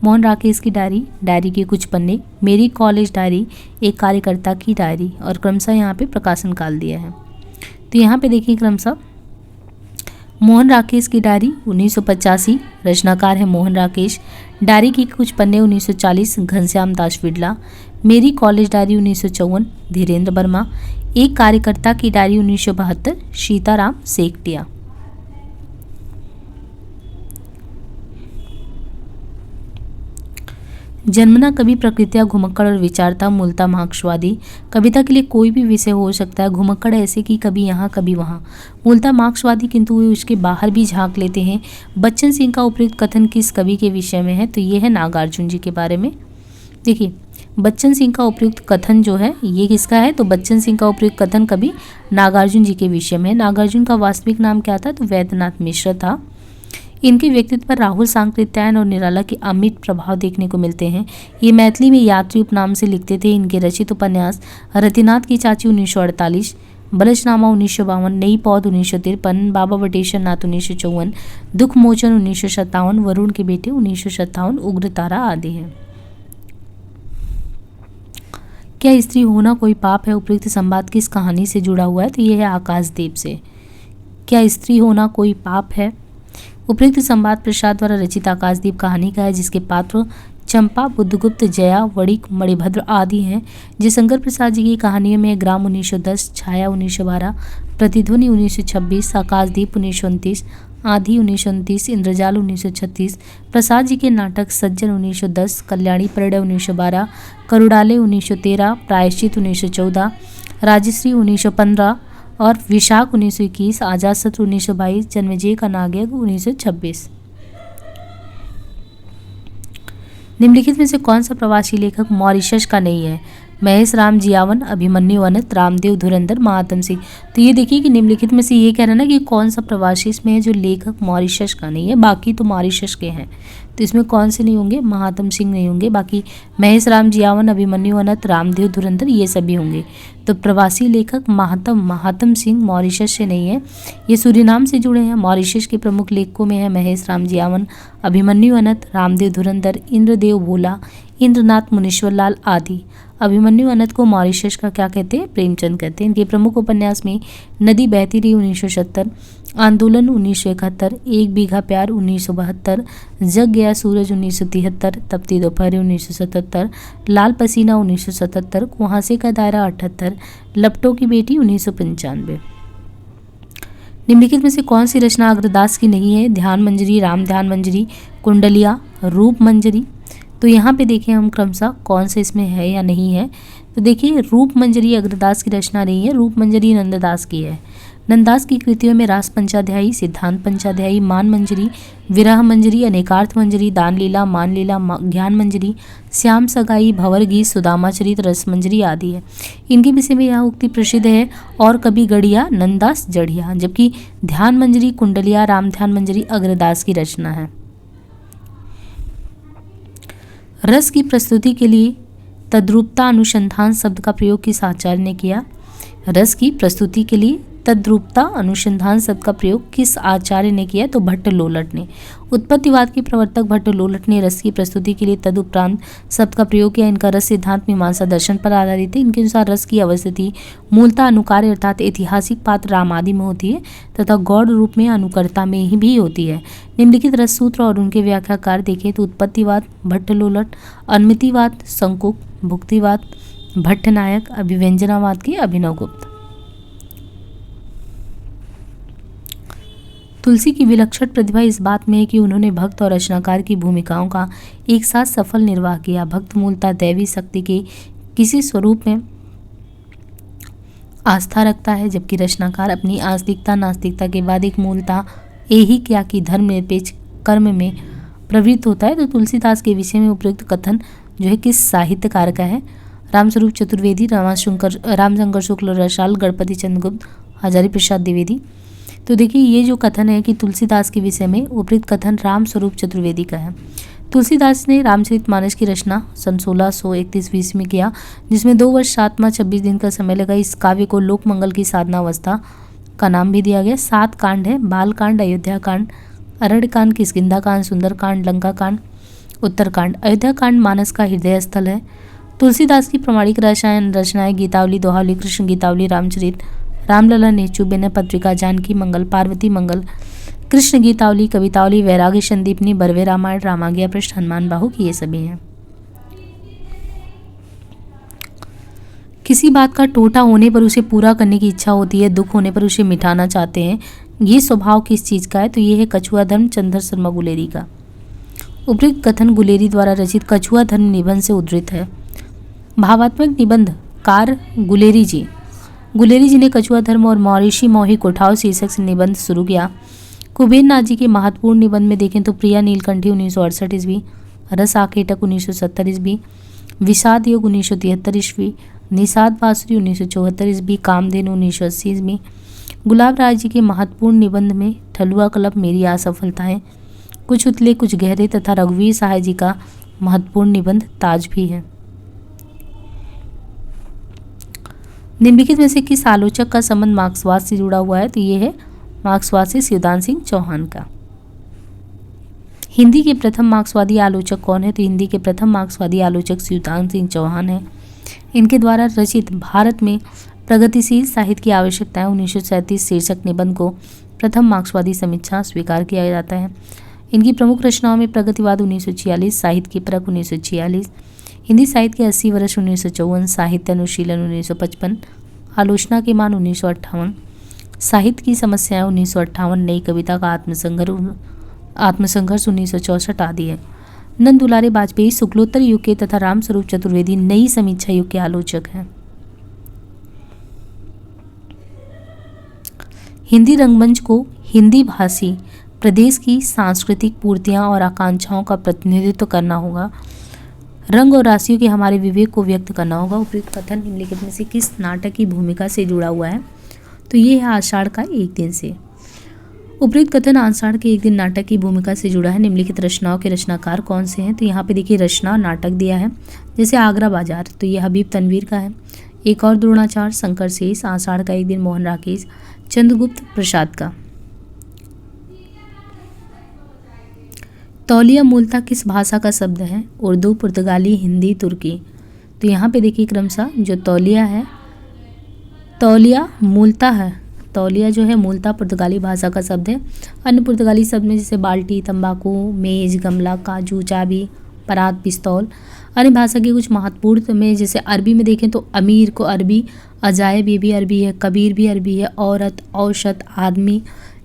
मोहन राकेश की डायरी के कुछ पन्ने, मेरी कॉलेज डायरी, एक कार्यकर्ता की डायरी, और क्रमशः यहाँ पे प्रकाशन काल दिया है। तो यहाँ पे देखिए क्रमशः मोहन राकेश की डायरी 1985, रचनाकार है मोहन राकेश। डायरी की कुछ पन्ने 1940, घनश्याम दास बिड़ला। मेरी कॉलेज डायरी 1954, धीरेन्द्र वर्मा। एक कार्यकर्ता की डायरी 1972, सीताराम सेकटिया। जन्मना कवि, प्रकृतिया घुमक्कड़ और विचारता मूलतः मार्क्सवादी। कविता के लिए कोई भी विषय हो सकता है। घुमक्कड़ ऐसे कि कभी यहाँ कभी वहाँ, मूलतः मार्क्सवादी, किंतु वे उसके बाहर भी झांक लेते हैं। बच्चन सिंह का उपयुक्त कथन किस कवि के विषय में है? तो ये है नागार्जुन जी के बारे में। देखिए, बच्चन सिंह का उपयुक्त कथन जो है ये किसका है? तो बच्चन सिंह का उपयुक्त कथन कवि नागार्जुन जी के विषय में है। नागार्जुन का वास्तविक नाम क्या था? तो वैद्यनाथ मिश्र था। इनके व्यक्तित्व पर राहुल सांकृत्यायन और निराला के अमिट प्रभाव देखने को मिलते हैं। ये मैथिली में यात्री उपनाम से लिखते थे। इनके रचित उपन्यास रतिनाथ की चाची 1948, बलशनामा 1952, नई पौध 1953, बाबा बटेश्वर नाथ 1954, दुख मोचन 1957, वरुण के बेटे 1957, उग्रतारा आदि हैं। क्या स्त्री होना कोई पाप है? उपयुक्त संवाद किस कहानी से जुड़ा हुआ है? तो यह है आकाशदीप से। क्या स्त्री होना कोई पाप है? उपयुक्त संवाद प्रसाद द्वारा रचित आकाशदीप कहानी का है, जिसके पात्र चंपा, बुद्धगुप्त, जया, वणिक, मणिभद्र आदि हैं। जयशंकर प्रसाद जी की कहानियों में ग्राम 1910, छाया 1912, प्रतिध्वनि 1926, आकाशदीप 1929, आधी 1929, इंद्रजाल 1936, प्रसाद जी के नाटक सज्जन 1910, कल्याणी परिणय 1912, करुड़ाले 1913, प्रायश्चित 1914, राजश्री 1915 और विशाख 1921, आजादशत्रु 1922, जन्मेजय का नागयज्ञ 1926। निम्नलिखित में से कौन सा प्रवासी लेखक मॉरिशस का नहीं है? महेश राम जियावन, अभिमन्यु अनंत, रामदेव धुरंधर, महात्म सिंह। तो ये देखिए कि निम्नलिखित में से ये कह रहा है ना कि कौन सा प्रवासी इसमें है जो लेखक मॉरिशस का नहीं है, बाकी तो मॉरिशस के हैं। तो इसमें कौन से नहीं होंगे, महात्म सिंह नहीं होंगे, बाकी महेश राम जियावन, अभिमन्यु अनंत, रामदेव धुरंधर ये सभी होंगे। तो प्रवासी लेखक महात्म सिंह मॉरिशस से नहीं है, ये सूरीनाम से जुड़े हैं। मॉरिशस के प्रमुख लेखकों में है महेश राम जियावन, अभिमन्यु अनंत, रामदेव धुरंधर, इंद्रदेव भोला, इंद्रनाथ मुनीश्वर लाल आदि। अभिमन्यु अनंत को मॉरिशस का क्या कहते हैं, प्रेमचंद कहते हैं। इनके प्रमुख उपन्यास में नदी बहती रही 1970, आंदोलन 1971, एक बीघा प्यार 1972, जग गया सूरज 1973, तपती दोपहर 1977, लाल पसीना 1977, कुहासे का दायरा 78, लपटों की बेटी 1995। निम्नलिखित में से कौन सी रचना अग्रदास की नहीं है, ध्यान मंजरी, राम ध्यान मंजरी, कुंडलिया, रूप मंजरी। तो यहाँ पे देखें हम क्रमशः कौन से इसमें है या नहीं है। तो देखिए रूप मंजरी अग्रदास की रचना नहीं है, रूप मंजरी नंददास की है। नंददास की कृतियों में रास पंचाध्यायी, सिद्धांत पंचाध्यायी, मान मंजरी, विरह मंजरी, अनेकार्थ मंजरी, दान लीला, मान लीला, ज्ञान मंजरी, श्याम सगाई, भंवर गीत, सुदामा चरित, रस मंजरी आदि है। इनके विषय में यह उक्ति प्रसिद्ध है, और कभी गढ़िया नंददास जड़िया, जबकि ध्यान मंजरी, कुंडलिया, राम ध्यान मंजरी अग्रदास की रचना है। रस की प्रस्तुति के लिए तद्रूपता अनुसंधान शब्द का प्रयोग किस आचार्य ने किया। रस की प्रस्तुति के लिए तद्रूपता अनुसंधान शब्द का प्रयोग किस आचार्य ने किया, तो भट्ट लोलट ने। उत्पत्तिवाद के प्रवर्तक भट्ट लोलट ने रस की प्रस्तुति के लिए तदुपरांत शब्द का प्रयोग किया। इनका रस सिद्धांत मीमांसा दर्शन पर आधारित है। इनके अनुसार रस की अवस्थिति मूलतः अनुकार्य अर्थात ऐतिहासिक पात्र राम आदि में होती है तथा गौड़ रूप में अनुकर्ता में ही भी होती है। निम्नलिखित रस सूत्र और उनके व्याख्याकार देखें तो उत्पत्तिवाद भट्ट लोलट, अनुमितिवाद शंकुक, भुक्तिवाद भट्ट नायक, अभिव्यंजनावाद के अभिनव गुप्त। तुलसी की विलक्षण प्रतिभा इस बात में है कि उन्होंने भक्त और रचनाकार की भूमिकाओं का एक साथ सफल निर्वाह किया। भक्त मूलतः दैवी शक्ति के किसी स्वरूप में आस्था रखता है, जबकि रचनाकार अपनी आस्तिकता नास्तिकता के बाद एक मूलतः यही क्या कि धर्मनिरपेक्ष कर्म में प्रवृत्त होता है। तो तुलसीदास के विषय में उपयुक्त कथन जो है किस साहित्यकार का है, रामस्वरूप चतुर्वेदी, रामशंकर शुक्ल रसाल, गणपति चंद्रगुप्त, हजारी प्रसाद द्विवेदी। तो देखिए ये जो कथन है कि तुलसीदास के विषय में उपयुक्त कथन रामस्वरूप चतुर्वेदी का है। तुलसीदास ने रामचरितमानस की रचना सन 1631 ईस्वी में किया, जिसमें 2 वर्ष 7 माह 26 दिन का समय लगा। इस काव्य को लोकमंगल की साधनावस्था का नाम भी दिया गया। 7 कांड है, बालकांड, अयोध्या कांड, अरण्य कांड, किष्किंधा कांड, सुंदर कांड, लंका कांड, उत्तरकांड। अयोध्या कांड मानस का हृदय स्थल है। तुलसीदास की प्रमाणिक रचनाएं गीतावली, दोहावली, कृष्ण गीतावली, रामचरित, रामलला, नेचु, बेन पत्रिका, जानकी मंगल, पार्वती मंगल, कृष्ण गीतावली, कवितावली, वैराग्य संदीपनी, बरवे रामायण, रामाज्ञा पृष्ठ, हनुमान बाहुक, ये सभी हैं। किसी बात का टोटा होने पर उसे पूरा करने की इच्छा होती है, दुख होने पर उसे मिटाना चाहते हैं। ये स्वभाव किस चीज का है, तो ये है कछुआ धर्म चंद्र शर्मा गुलेरी का। उपयुक्त कथन गुलेरी द्वारा रचित कछुआ धर्म निबंध से उद्धृत है। भावात्मक निबंध कार गुलेरी जी ने कछुआ धर्म और मॉरिशी मोही कोठाओ शीर्षक से निबंध शुरू किया। कुबेर नाथ जी के महत्वपूर्ण निबंध में देखें तो प्रिया नीलकंठी 1968 ईस्वी, रस आकेटक 1970 ईस्वी, विषाद योग 1973 ईस्वी, निषाद बांसुरी 1974 ईस्वी, कामधेनु 1980 ईस्वी। गुलाब राय जी के महत्वपूर्ण निबंध में ठलुआ कलब, मेरी असफलताएं, कुछ उतले कुछ गहरे तथा रघुवीर सहाय जी का महत्वपूर्ण निबंध ताज भी है। निम्नलिखित में से किस आलोचक का संबंध मार्क्सवाद से जुड़ा हुआ है, तो ये है मार्क्सवाद से शिवदान सिंह चौहान का। हिंदी के प्रथम मार्क्सवादी आलोचक कौन है, तो हिंदी के प्रथम मार्क्सवादी आलोचक शिवदान सिंह चौहान है। इनके द्वारा रचित भारत में प्रगतिशील साहित्य की आवश्यकताएं 1937 शीर्षक निबंध को प्रथम मार्क्सवादी समीक्षा स्वीकार किया जाता है। इनकी प्रमुख रचनाओं में प्रगतिवाद 1946, साहित्य की परख 1946, हिंदी साहित्य के 80 वर्ष 1954, साहित्य अनुशीलन 1955, आलोचना के मान 1958, साहित्य की समस्याएं 1958, नई कविता का आत्मसंघर्ष 1964 आदि है। नंद दुलारे वाजपेयी शुक्लोत्तर युग के तथा रामस्वरूप चतुर्वेदी नई समीक्षा युग के आलोचक हैं। हिंदी रंगमंच को हिंदी भाषी प्रदेश की सांस्कृतिक पूर्तियां और आकांक्षाओं का प्रतिनिधित्व करना होगा। रंग और राशियों के हमारे विवेक को व्यक्त करना होगा। उपयुक्त कथन निम्नलिखित में से किस नाटक की भूमिका से जुड़ा हुआ है? तो ये है आषाढ़ का एक दिन से। उपयुक्त कथन आषाढ़ के एक दिन नाटक की भूमिका से जुड़ा है। निम्नलिखित रचनाओं के रचनाकार कौन से हैं? तो यहाँ पे देखिए रचना नाटक दिया है, जैसे आगरा बाजार, तो ये हबीब तनवीर का है। एक और द्रोणाचार्य, शंकर शेष, आषाढ़ का एक दिन, मोहन राकेश, चंद्रगुप्त प्रसाद का। तौलिया मूलतः किस भाषा का शब्द है? उर्दू, पुर्तगाली, हिंदी, तुर्की। तो यहाँ पे देखिए क्रमशः जो तौलिया है, तौलिया मूलतः है, तौलिया जो है मूलतः पुर्तगाली भाषा का शब्द है। अन्य पुर्तगाली शब्द में जैसे बाल्टी, तंबाकू, मेज, गमला, काजू, चाबी, परात, पिस्तौल। अन्य भाषा के कुछ महत्वपूर्ण में जैसे अरबी में देखें तो अमीर को अरबी, अजायब ये भी अरबी है, कबीर भी अरबी है, औरत, औसत, आदमी,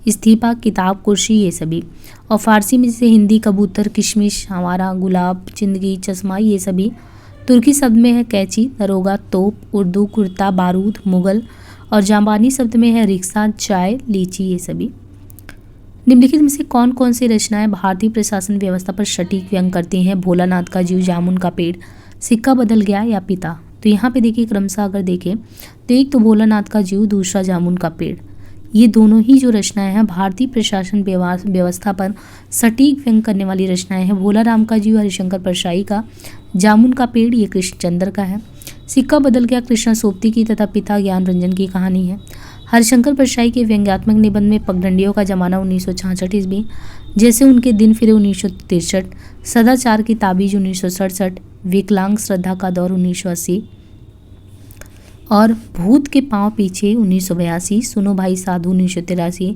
इस्तीफा, किताब, कुर्सी, ये सभी। और फारसी में जैसे हिंदी कबूतर, किशमिश, हमारा, गुलाब, जिंदगी, चश्मा, ये सभी। तुर्की शब्द में है कैंची, दरोगा, तोप। उर्दू कुर्ता, बारूद, मुगल। और जापानी शब्द में है रिक्शा, चाय, लीची, ये सभी। निम्नलिखित में से कौन कौन सी रचनाएं भारतीय प्रशासन व्यवस्था पर सटीक व्यंग करती हैं? भोलानाथ का जीव, जामुन का पेड़, सिक्का बदल गया या पिता। तो यहाँ पे देखिए क्रमशः अगर देखें तो एक तो भोलानाथ का जीव, दूसरा जामुन का पेड़। ये दोनों ही जो रचनाएं हैं भारतीय प्रशासन व्यवस्था पर सटीक व्यंग करने वाली रचनाएं हैं। भोला राम का जीव हरिशंकर परशाई का, जामुन का पेड़ ये कृष्णचंद्र का है, सिक्का बदल गया कृष्णा सोबती की तथा पिता ज्ञान रंजन की कहानी है। हरिशंकर परशाई के व्यंग्यात्मक निबंध में पगडंडियों का जमाना 1966 ईस्वी, जैसे उनके दिन फिरे 1963, सदाचार की ताबीज 1967, विकलांग श्रद्धा का दौर 1980 और भूत के पांव पीछे 1982, सुनो भाई साधु 1983,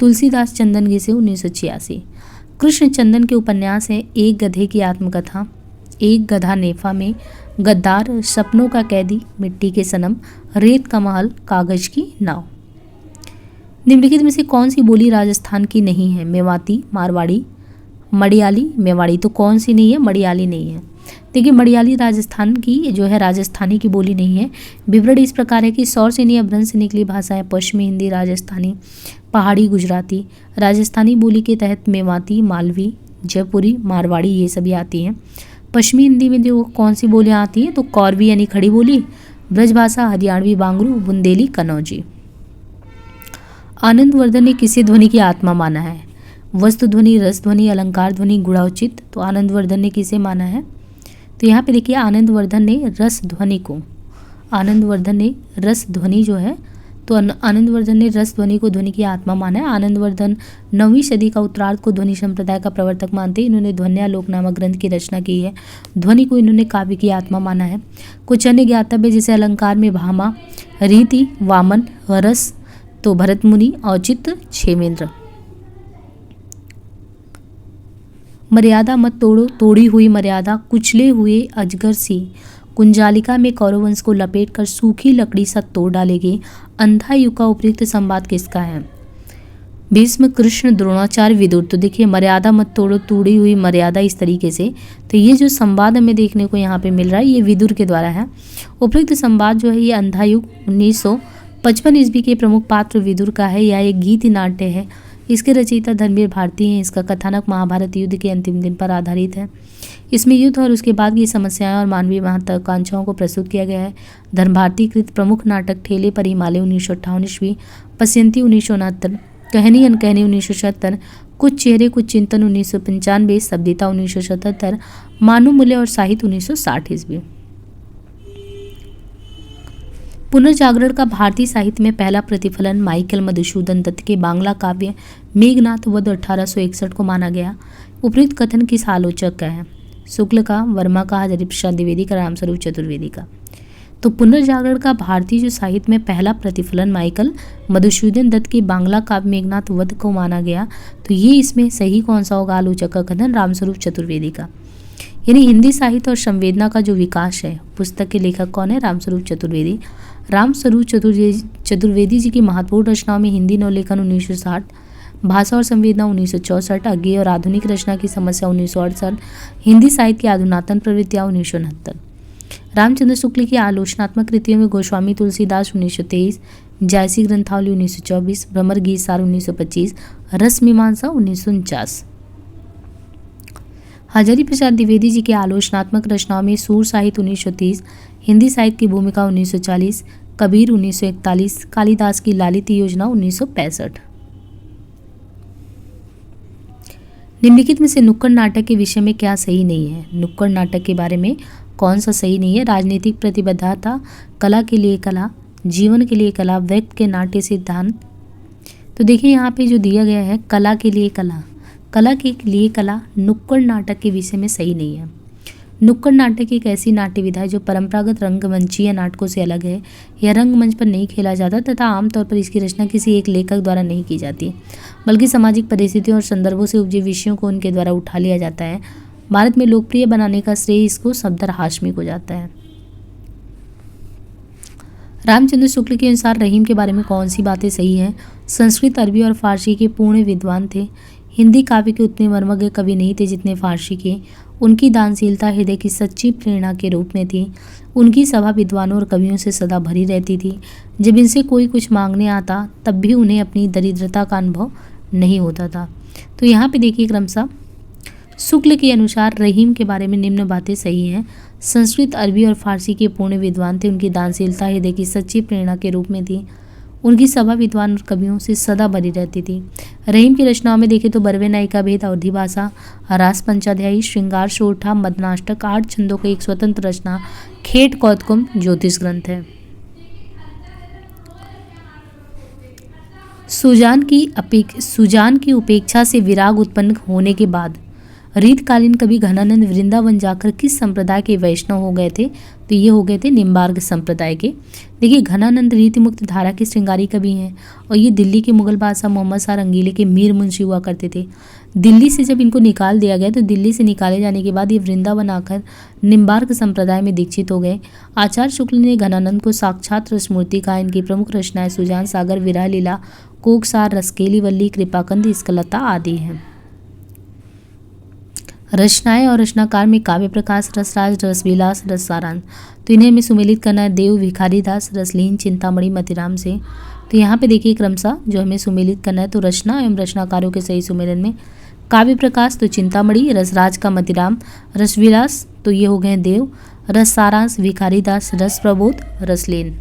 तुलसीदास चंदन घिसे 1986। कृष्णचंदन के उपन्यास हैं एक गधे की आत्मकथा, एक गधा नेफा में, गद्दार, सपनों का कैदी, मिट्टी के सनम, रेत का महल, कागज की नाव। निम्नलिखित में से कौन सी बोली राजस्थान की नहीं है? मेवाती, मारवाड़ी, मडियाली। मेवाड़ी तो कौन सी नहीं है? मडियाली नहीं है। देखिए मडियाली राजस्थान की जो है राजस्थानी की बोली नहीं है। विवरण इस प्रकार है कि सौर सेनी अपभ्रंश से निकली भाषाएं पश्चिमी हिंदी, राजस्थानी, पहाड़ी, गुजराती। राजस्थानी बोली के तहत मेवाती, मालवी, जयपुरी, मारवाड़ी ये सभी आती हैं। पश्चिमी हिंदी में जो कौन सी बोलियां आती हैं? तो कौरवी यानी खड़ी बोली, ब्रजभाषा, हरियाणवी, बांगरू, बुंदेली, कनौजी। आनंदवर्धन ने किसे ध्वनि की आत्मा माना है? वस्तु ध्वनि, रस ध्वनि, अलंकार ध्वनि, गुणाउचित। तो आनंदवर्धन ने किसे माना है? तो यहाँ पे देखिए आनंदवर्धन ने रस ध्वनि को, आनंदवर्धन ने रस ध्वनि जो है, तो आनंदवर्धन ने रस ध्वनि को ध्वनि की आत्मा माना है। आनंदवर्धन 9वीं सदी का उत्तरार्ध को ध्वनि संप्रदाय का प्रवर्तक मानते हैं। इन्होंने ध्वन्यालोक नामक ग्रंथ की रचना की है। ध्वनि को इन्होंने काव्य की आत्मा माना है। कुछ अन्य ज्ञातव्य जैसे अलंकार में भामा, रीति, वामन, रस, तो भरत मुनि, औचित्य, क्षेमेंद्र। मर्यादा मत तोड़ो, तोड़ी हुई मर्यादा, कुचले हुए अजगर सी, कुंजालिका में कौरवंश को लपेटकर सूखी लकड़ी सा तोड़ डालेगी। अंधा युग का उपयुक्त संवाद किसका है? भीष्म, कृष्ण, द्रोणाचार्य, विदुर। तो देखिए मर्यादा मत तोड़ो, तोड़ी हुई मर्यादा, इस तरीके से। तो ये जो संवाद हमें देखने को यहाँ पे मिल रहा है ये विदुर के द्वारा है। उपयुक्त संवाद जो है ये अंधा युग 1955 ईस्वी के प्रमुख पात्र विदुर का है। यह एक गीत नाट्य है। इसके रचयिता धर्मवीर भारती हैं। इसका कथानक महाभारत युद्ध के अंतिम दिन पर आधारित है। इसमें युद्ध और उसके बाद की समस्याएं और मानवीय महत्वाकांक्षाओं को प्रस्तुत किया गया है। धर्म भारती कृत प्रमुख नाटक ठेले पर हिमालय 1958 ईस्वी, पश्यंती 1969, कहनी अनकहनी 1976, कुछ चेहरे कुछ चिंतन 1995, शब्दिता 1977, मानव मूल्य और साहित्य 1960 ईस्वी। पुनर्जागरण का भारतीय साहित्य में पहला प्रतिफलन माइकल मधुसूदन दत्त के बांग्ला काव्य मेघनाथ वध 1861 को माना गया। उपयुक्त कथन किस आलोचक का है? शुक्ल का, वर्मा का, हरिप्रसाद द्विवेदी का, रामस्वरूप चतुर्वेदी का। तो पुनर्जागरण का भारतीय जो साहित्य में पहला प्रतिफलन माइकल मधुसूदन दत्त के बांग्ला काव्य मेघनाथ वध को माना गया। तो ये इसमें सही कौन सा होगा आलोचक का कथन? रामस्वरूप चतुर्वेदी का। यानी हिंदी साहित्य और संवेदना का जो विकास है, पुस्तक के लेखक कौन है? रामस्वरूप चतुर्वेदी। रामस्वरूप चतुर्वेदी जी की महत्वपूर्ण रचनाओं में हिंदी नवलेखन 1960, भाषा और संवेदना 1964, अज्ञेय और आधुनिक रचना की समस्या 1968, हिंदी साहित्य की आधुनातन प्रवृत्तियां 1969। रामचंद्र शुक्ल की आलोचनात्मक कृतियों में गोस्वामी तुलसीदास 1923, जायसी ग्रंथावली 1924, भ्रमर गीत सार 1925, रस मीमांसा 1949। हजारी प्रसाद द्विवेदी जी के आलोचनात्मक रचनाओं में सूर साहित्य 1930, हिंदी साहित्य की भूमिका 1940, कबीर 1941, कालिदास की लालित योजना 1965। निम्नलिखित में से नुक्कड़ नाटक के विषय में क्या सही नहीं है? नुक्कड़ नाटक के बारे में कौन सा सही नहीं है? राजनीतिक प्रतिबद्धता, कला के लिए कला, जीवन के लिए कला, व्यक्ति के नाट्य सिद्धांत। तो देखिए यहाँ पे जो दिया गया है कला के लिए कला, कला के लिए कला नुक्कड़ नाटक के विषय में सही नहीं है। नुक्कड़ नाटक एक ऐसी नाट्य विधा है जो परंपरागत रंगमंचीय नाटकों से अलग है। यह रंगमंच पर नहीं खेला जाता तथा आमतौर पर इसकी रचना किसी एक लेखक द्वारा नहीं की जाती, बल्कि सामाजिक परिस्थितियों और संदर्भों से उपजे विषयों को उनके द्वारा उठा लिया जाता है। भारत में लोकप्रिय बनाने का श्रेय इसको सफदर हाशमी को जाता है। रामचंद्र शुक्ल के अनुसार रहीम के बारे में कौन सी बातें सही हैं? संस्कृत, अरबी और फारसी के पूर्ण विद्वान थे। हिंदी काव्य के उतने मर्मज्ञ कवि नहीं थे जितने फारसी के। उनकी दानशीलता हृदय की सच्ची प्रेरणा के रूप में थी। उनकी सभा विद्वानों और कवियों से सदा भरी रहती थी। जब इनसे कोई कुछ मांगने आता तब भी उन्हें अपनी दरिद्रता का अनुभव नहीं होता था। तो यहाँ पे देखिए क्रमशः शुक्ल के अनुसार रहीम के बारे में निम्न बातें सही हैं। संस्कृत, अरबी और फारसी के पूर्ण विद्वान थे। उनकी दानशीलता हृदय की सच्ची प्रेरणा के रूप में थी। उनकी सभा विद्वान और कवियों से सदा भरी रहती थी। रहीम की रचनाओं में देखें तो बरवे नायिका भेद, अवधी भाषा, रास पंचाध्यायी, श्रृंगार शोरठा, मदनाष्टक, 8 छंदों की एक स्वतंत्र रचना, खेट कौतुकम ज्योतिष ग्रंथ है। सुजान की उपेक्षा से विराग उत्पन्न होने के बाद रीतकालीन कवि घनानंद वृंदावन जाकर किस संप्रदाय के वैष्णव हो गए थे? तो ये हो गए थे निम्बार्क संप्रदाय के। देखिए घनानंद रीति मुक्त धारा के श्रृंगारी कवि हैं और ये दिल्ली के मुगल बादशाह मोहम्मद शाह रंगीले के मीर मुंशी हुआ करते थे। दिल्ली से जब इनको निकाल दिया गया तो दिल्ली से निकाले जाने के बाद ये वृंदावन आकर निम्बार्क संप्रदाय में दीक्षित हो गए। आचार्य शुक्ल ने घनानंद को साक्षात रसमूर्ति कहा। इनकी प्रमुख रचनाएं सुजान सागर, विरह लीला, कोकसार, रसकेली वल्ली, कृपाकंद, इस्कलता आदि हैं। रचनाएं और रचनाकार में काव्य प्रकाश, रसराज, रसविलास, रस सारांश। तो इन्हें हमें सुमेलित करना है देव, भिखारीदास, रसलीन, चिंतामणि, मतिराम से। तो यहाँ पे देखिए क्रमशः जो हमें सुमेलित करना है तो रचना एवं रचनाकारों के सही सुमेलन में काव्य प्रकाश तो चिंतामणि, रसराज का मतिराम, रसविलास तो ये हो गए देव, रस सारांश भिखारीदास, रस प्रबोध रसलीन।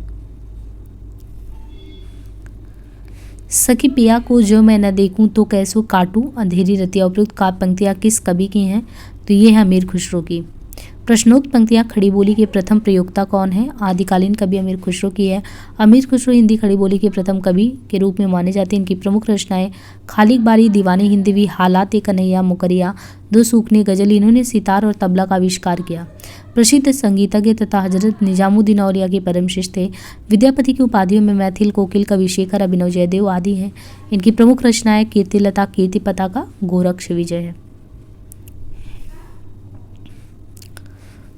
सखी पिया को जो मैं न देखूं तो कैसो काटूं अंधेरी रतिया। उपयुक्त काव्य पंक्तियां किस कवि की हैं? तो ये है अमीर खुसरो की। प्रश्नोक्त पंक्तियां खड़ी बोली के प्रथम प्रयोक्ता कौन है? आदिकालीन कवि अमीर खुसरो की है। अमीर खुसरो हिंदी खड़ी बोली के प्रथम कवि के रूप में माने जाते हैं। इनकी प्रमुख रचनाएं खालिक बारी, दीवानी हिंदवी, हालात कन्हैया, मुकरिया, दो सूखने गजल। इन्होंने सितार और तबला का आविष्कार किया। प्रसिद्ध संगीतज्ञ तथा हजरत निजामुद्दीन औलिया के परम शिष्य थे। विद्यापति की उपाधियों में मैथिल, कोकिल, कविशेखर, अभिनव जयदेव आदि हैं। इनकी प्रमुख रचनाएं कीर्तिलता, कीर्ति पताका, गोरक्ष विजय है।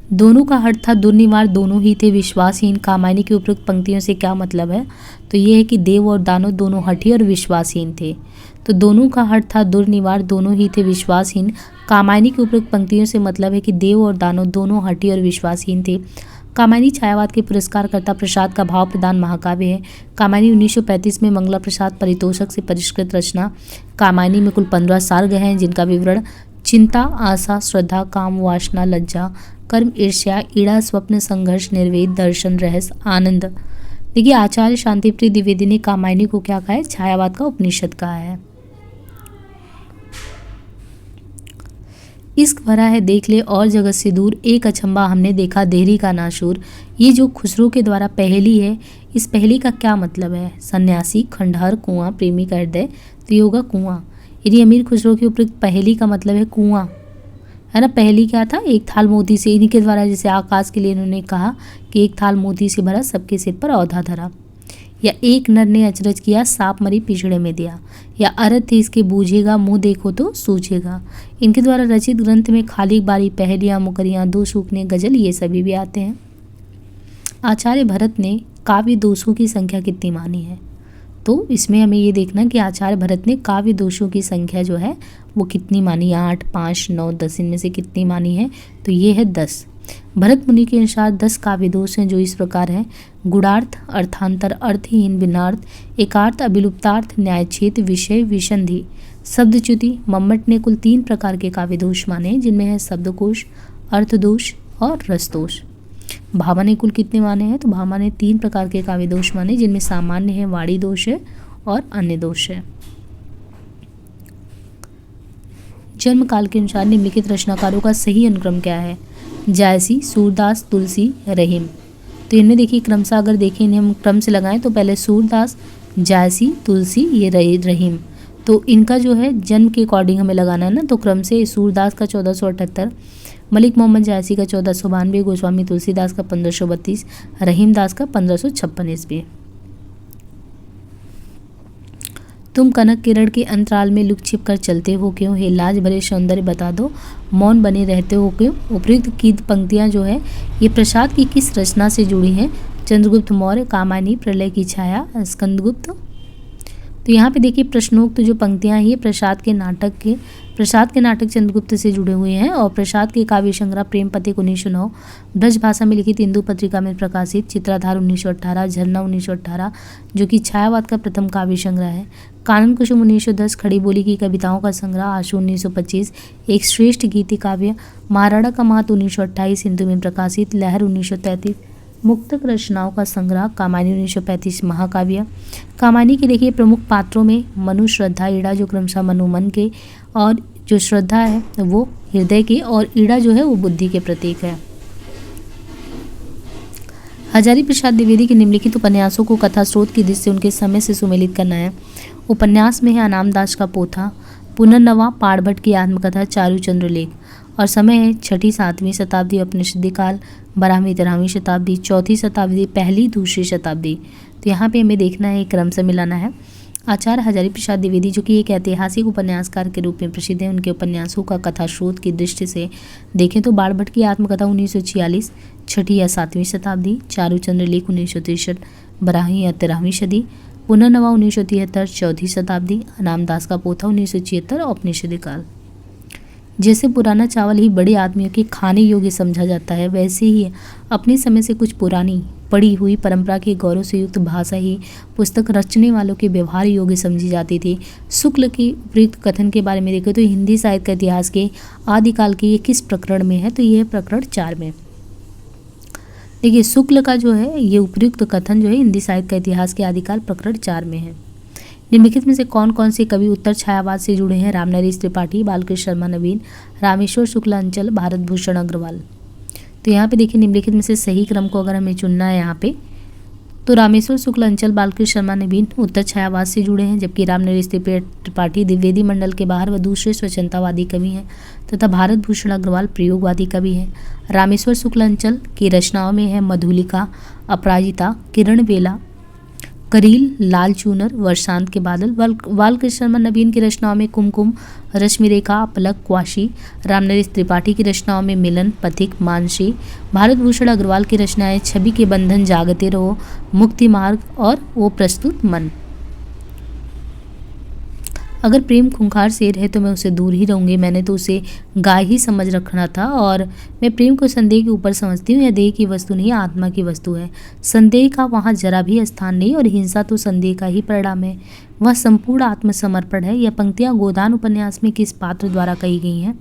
दोनों का हठ था दुर्निवार, दोनों ही थे विश्वासहीन। कामायनी की उपयुक्त पंक्तियों से क्या मतलब है? तो ये है कि देव और दानव दोनों हठी और विश्वासहीन थे। तो दोनों का हठ था दुर्निवार, दोनों ही थे विश्वासहीन। कामायनी की उपयुक्त पंक्तियों से मतलब है कि देव और दानव दोनों हठी और विश्वासहीन थे। कामायनी छायावाद के पुरस्कारकर्ता प्रसाद का भाव प्रदान महाकाव्य है। कामायनी 1935 में मंगला प्रसाद पारितोषिक से परिष्कृत रचना। कामायनी में कुल 15 सर्ग हैं जिनका विवरण चिंता, आशा, श्रद्धा, काम, वासना, लज्जा, कर्म, ईर्ष्या, ईड़ा, स्वप्न, संघर्ष, निर्वेद, दर्शन, रहस्य, आनंद। देखिए आचार्य शांतिप्रिय द्विवेदी ने कामायनी को क्या कहा है? छायावाद का उपनिषद कहा है। इश्क भरा है देख ले और जगत से दूर, एक अचंबा हमने देखा देहरी का नाशूर। ये जो खुसरो के द्वारा पहेली है, इस पहेली का क्या मतलब है? सन्यासी, खंडहर, कुआं, प्रेमी का हृदय। तो ये होगा कुआं। यदि अमीर खुसरो की उपयुक्त पहेली का मतलब है कुआं, है ना। पहेली क्या था? एक थाल मोती से, इन्हीं के द्वारा जैसे आकाश के लिए इन्होंने कहा कि एक थाल मोती से भरा, सबके सिर पर औधा धरा। या एक नर ने अचरज किया, सांप मरी पिछड़े में दिया। या अरथ थी इसके बूझेगा, मुंह देखो तो सूझेगा। इनके द्वारा रचित ग्रंथ में खालिक बारी, पहेलियाँ, मुकरियाँ, दो सूखने गजल ये सभी भी आते हैं। आचार्य भरत ने काव्य दोषों की संख्या कितनी मानी है? तो इसमें हमें ये देखना कि आचार्य भरत ने काव्य दोषों की संख्या जो है वो कितनी मानी? 8, 5, 9, 10 इनमें से कितनी मानी है? तो ये है 10। भरत मुनि के अनुसार 10 काव्य दोष हैं जो इस प्रकार हैं: गुणार्थ, अर्थांतर, अर्थहीन, भिन्नार्थ, एकार्थ, अभिलुप्तार्थ, न्यायच्छेद, विषय, विसंधि, शब्दच्युति मम्मट ने कुल 3 प्रकार के काव्य दोष माने, जिनमें है शब्दकोश, अर्थदोष और रसदोष। भाभा ने कुल कितने माने हैं? तो भाभा ने 3 प्रकार के काव्य दोष माने, जिनमें सामान्य है, वाणी दोष है और अन्य दोष है। जन्म काल के अनुसार निम्नलिखित रचनाकारों का सही अनुक्रम क्या है? जायसी, सूरदास, तुलसी, रहीम। तो इनमें देखिए क्रमशः अगर देखें, इन्हें हम क्रम से लगाएं तो पहले सूरदास, जायसी, तुलसी, ये रहीम। तो इनका जो है जन्म के अकॉर्डिंग हमें लगाना है ना, तो क्रम से सूरदास का 1478, मलिक मोहम्मद जायसी का 1492, गोस्वामी तुलसीदास का 1532, रहीम दास का 1556 ईस्वी। तुम कनक किरण के अंतराल में लुक छिप कर चलते हो क्यों, हे लाज भरे सौंदर्य बता दो, मौन बने रहते हो क्यों। उपयुक्त की पंक्तियां जो है ये प्रसाद की किस रचना से जुड़ी हैं? चंद्रगुप्त मौर्य, कामायनी, प्रलय की छाया, स्कंदगुप्त। तो यहाँ पे देखिए प्रश्नोक्त जो पंक्तियां हैं प्रसाद के नाटक चंद्रगुप्त से जुड़े हुए हैं। और प्रसाद के काव्य संग्रह प्रेम पथिक 1909, ब्रज भाषा में लिखित इंदु पत्रिका में प्रकाशित, चित्राधार 1918, झरना 1918 जो कि छायावाद का प्रथम काव्य संग्रह है, कानन कुसुम 1910, खड़ी बोली की कविताओं का संग्रह आशु 1925, एक श्रेष्ठ गीति काव्य, महाराणा का महत्व 1928 हिंदू में प्रकाशित, लहर 1933, मुक्तक रचनाओं का संग्रह, कामायनी 1935 महाकाव्य। कामायनी के देखिए प्रमुख पात्रों में मनु, श्रद्धा, ईड़ा जो क्रमशः मनु मन के, और जो श्रद्धा है वो हृदय के, और ईड़ा जो है वो बुद्धि के प्रतीक है। हजारी प्रसाद द्विवेदी के निम्नलिखित उपन्यासों को कथा स्रोत की दृष्टि से उनके समय से सुमेलित करना है। उपन्यास में है अनाम दास का पोथा, पुनर्नवा, पाड़भट्ट की आत्मकथा, चारुचंद्र लेख, और समय है 6ठी 7वीं शताब्दी, उपनिषदि काल, 12वीं 13वीं शताब्दी, 4ठी शताब्दी, 1ली 2री शताब्दी। तो यहाँ पे हमें देखना है, क्रम से मिलाना है। आचार्य हजारी प्रसाद द्विवेदी जो कि एक ऐतिहासिक उपन्यासकार के रूप में प्रसिद्ध हैं, उनके उपन्यासों का कथा स्रोत की दृष्टि से देखें तो बाणभट्ट की आत्मकथा 1946, 6ठी या 7वीं शताब्दी, चारुचंद्र लेख 1963, 12वीं या 13वीं सदी, पुनर्नवा 1973, 4ठी शताब्दी, अनाम दास का पोथा 1976, औपनिषदि काल। जैसे पुराना चावल ही बड़े आदमियों के खाने योग्य समझा जाता है, वैसे ही अपने समय से कुछ पुरानी पड़ी हुई परंपरा के गौरव से युक्त भाषा ही पुस्तक रचने वालों के व्यवहार योग्य समझी जाती थी। शुक्ल के उपयुक्त कथन के बारे में देखें तो हिंदी साहित्य का इतिहास के आदिकाल के ये किस प्रकरण में है? तो ये है प्रकरण 4 में। देखिए शुक्ल का जो है ये उपयुक्त कथन जो है हिंदी साहित्य का इतिहास के आदिकाल प्रकरण 4 में है। निम्नलिखित में से कौन कौन से कवि उत्तर छायावाद से जुड़े हैं? रामनरेश त्रिपाठी, बालकृष्ण शर्मा नवीन, रामेश्वर शुक्लांचल, भारत भूषण अग्रवाल। तो यहाँ पे देखिए निम्नलिखित में से सही क्रम को अगर हमें चुनना है यहाँ पे तो रामेश्वर शुक्लांचल, बालकृष्ण शर्मा नवीन उत्तर छायावाद से जुड़े हैं, जबकि रामनरेश त्रिपाठी द्विवेदी मंडल के बाहर व दूसरे स्वच्छंदतावादी कवि हैं तथा भारत भूषण अग्रवाल प्रयोगवादी कवि हैं। रामेश्वर शुक्लांचल की रचनाओं में है मधुलिका, अपराजिता, किरण बेला, करील, लाल चूनर, वर्षांत के बादल। बालकृष्ण शर्मा नवीन की रचनाओं में कुमकुम, रश्मि रेखा, पलक, क्वाशी। रामनरेश त्रिपाठी की रचनाओं में मिलन, पथिक, मानसी। भारत भूषण अग्रवाल की रचनाएं छवि के बंधन, जागते रहो, मुक्ति मार्ग और वो प्रस्तुत मन। अगर प्रेम खूंखार शेर है तो मैं उसे दूर ही रहूंगी, मैंने तो उसे गाय ही समझ रखना था, और मैं प्रेम को संदेह के ऊपर समझती हूँ, यह देह की वस्तु नहीं आत्मा की वस्तु है, संदेह का वहाँ जरा भी स्थान नहीं, और हिंसा तो संदेह का ही परिणाम है, वह संपूर्ण आत्मसमर्पण है। यह पंक्तियाँ गोदान उपन्यास में किस पात्र द्वारा कही गई हैं?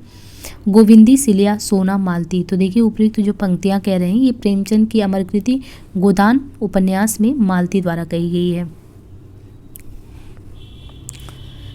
गोविंदी, सिलिया, सोना, मालती। तो देखिए उपयुक्त जो पंक्तियाँ कह रहे हैं ये प्रेमचंद की अमरकृति गोदान उपन्यास में मालती द्वारा कही गई है।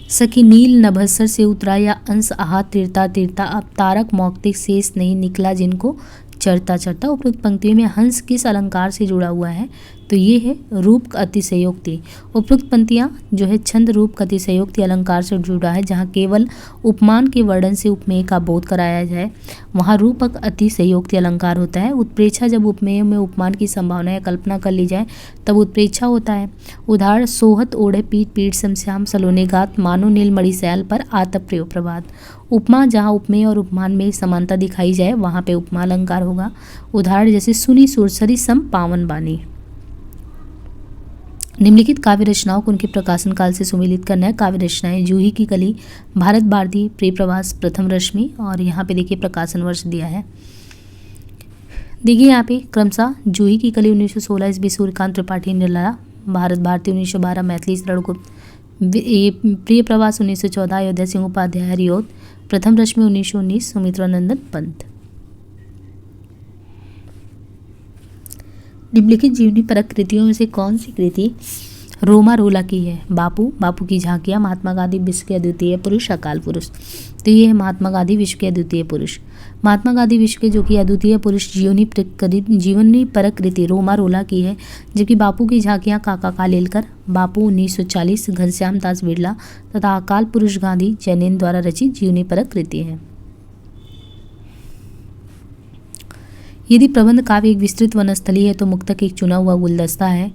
सखी नील नभस्सर से उतरा या अंश आहा तीरता तीरता, अब तारक मौक्तिक शेष नहीं निकला जिनको चरता चरता। उपयुक्त पंक्तियों में हंस किस अलंकार से जुड़ा हुआ है? तो ये है रूप अतिशयोक्ति। उपयुक्त पंक्तियाँ जो है छंद रूप अतिशयोक्ति अलंकार से जुड़ा है, जहाँ केवल उपमान के वर्णन से उपमेय का बोध कराया जाए वहाँ रूपक अतिशयोक्ति अलंकार होता है। उत्प्रेक्षा जब उपमेय में उपमान की संभावना या कल्पना कर ली जाए तब उत्प्रेक्षा होता है। उदाहरण सोहत ओढ़े पीठ पीठ समश्याम सलोने गात, मानो नीलमणि सैल पर आतप प्रियो प्रभात। उपमा जहाँ उपमेय और उपमान में समानता दिखाई जाए वहाँ पे उपमा अलंकार होगा। उदाहरण जैसे सुनी सुरसरी सम पावन बानी। निम्नलिखित काव्य रचनाओं को उनके प्रकाशन काल से सुमेलित करना है। काव्य रचनाएं जूही की कली, भारत भारती, प्रिय प्रवास, प्रथम रश्मि, और यहाँ पे देखिए प्रकाशन वर्ष दिया है। देखिए यहाँ पे क्रमशः जूही की कली 1916 ईस्वी सूर्यकांत त्रिपाठी निर्लरा, भारत भारती 1912 मैथिली शरणगुप्त, ये प्रिय प्रवास 1914, अयोध्या सिंह उपाध्याय हरिओत, प्रथम रश्मि 1919, सुमित्रानंदन पंत। निम्नलिखित जीवनी परक कृतियों में से कौन सी कृति रोमा रोला की है? बापू की झांकियाँ, महात्मा गांधी विश्व के अद्वितीय पुरुष, अकाल पुरुष। तो ये है महात्मा गांधी विश्व के अद्वितीय पुरुष। महात्मा गांधी विश्व के जो कि अद्वितीय पुरुष जीवनी परक कृति रोमा रोला की है, जबकि बापू की झांकियाँ काका कालेलकर, बापू 1940, घनश्याम दास बिरला तथा अकाल पुरुष गांधी जैनेन द्वारा रचित जीवनी परक कृति है। यदि प्रबंध काव्य एक विस्तृत वनस्थली है तो मुक्तक एक चुना हुआ गुलदस्ता है।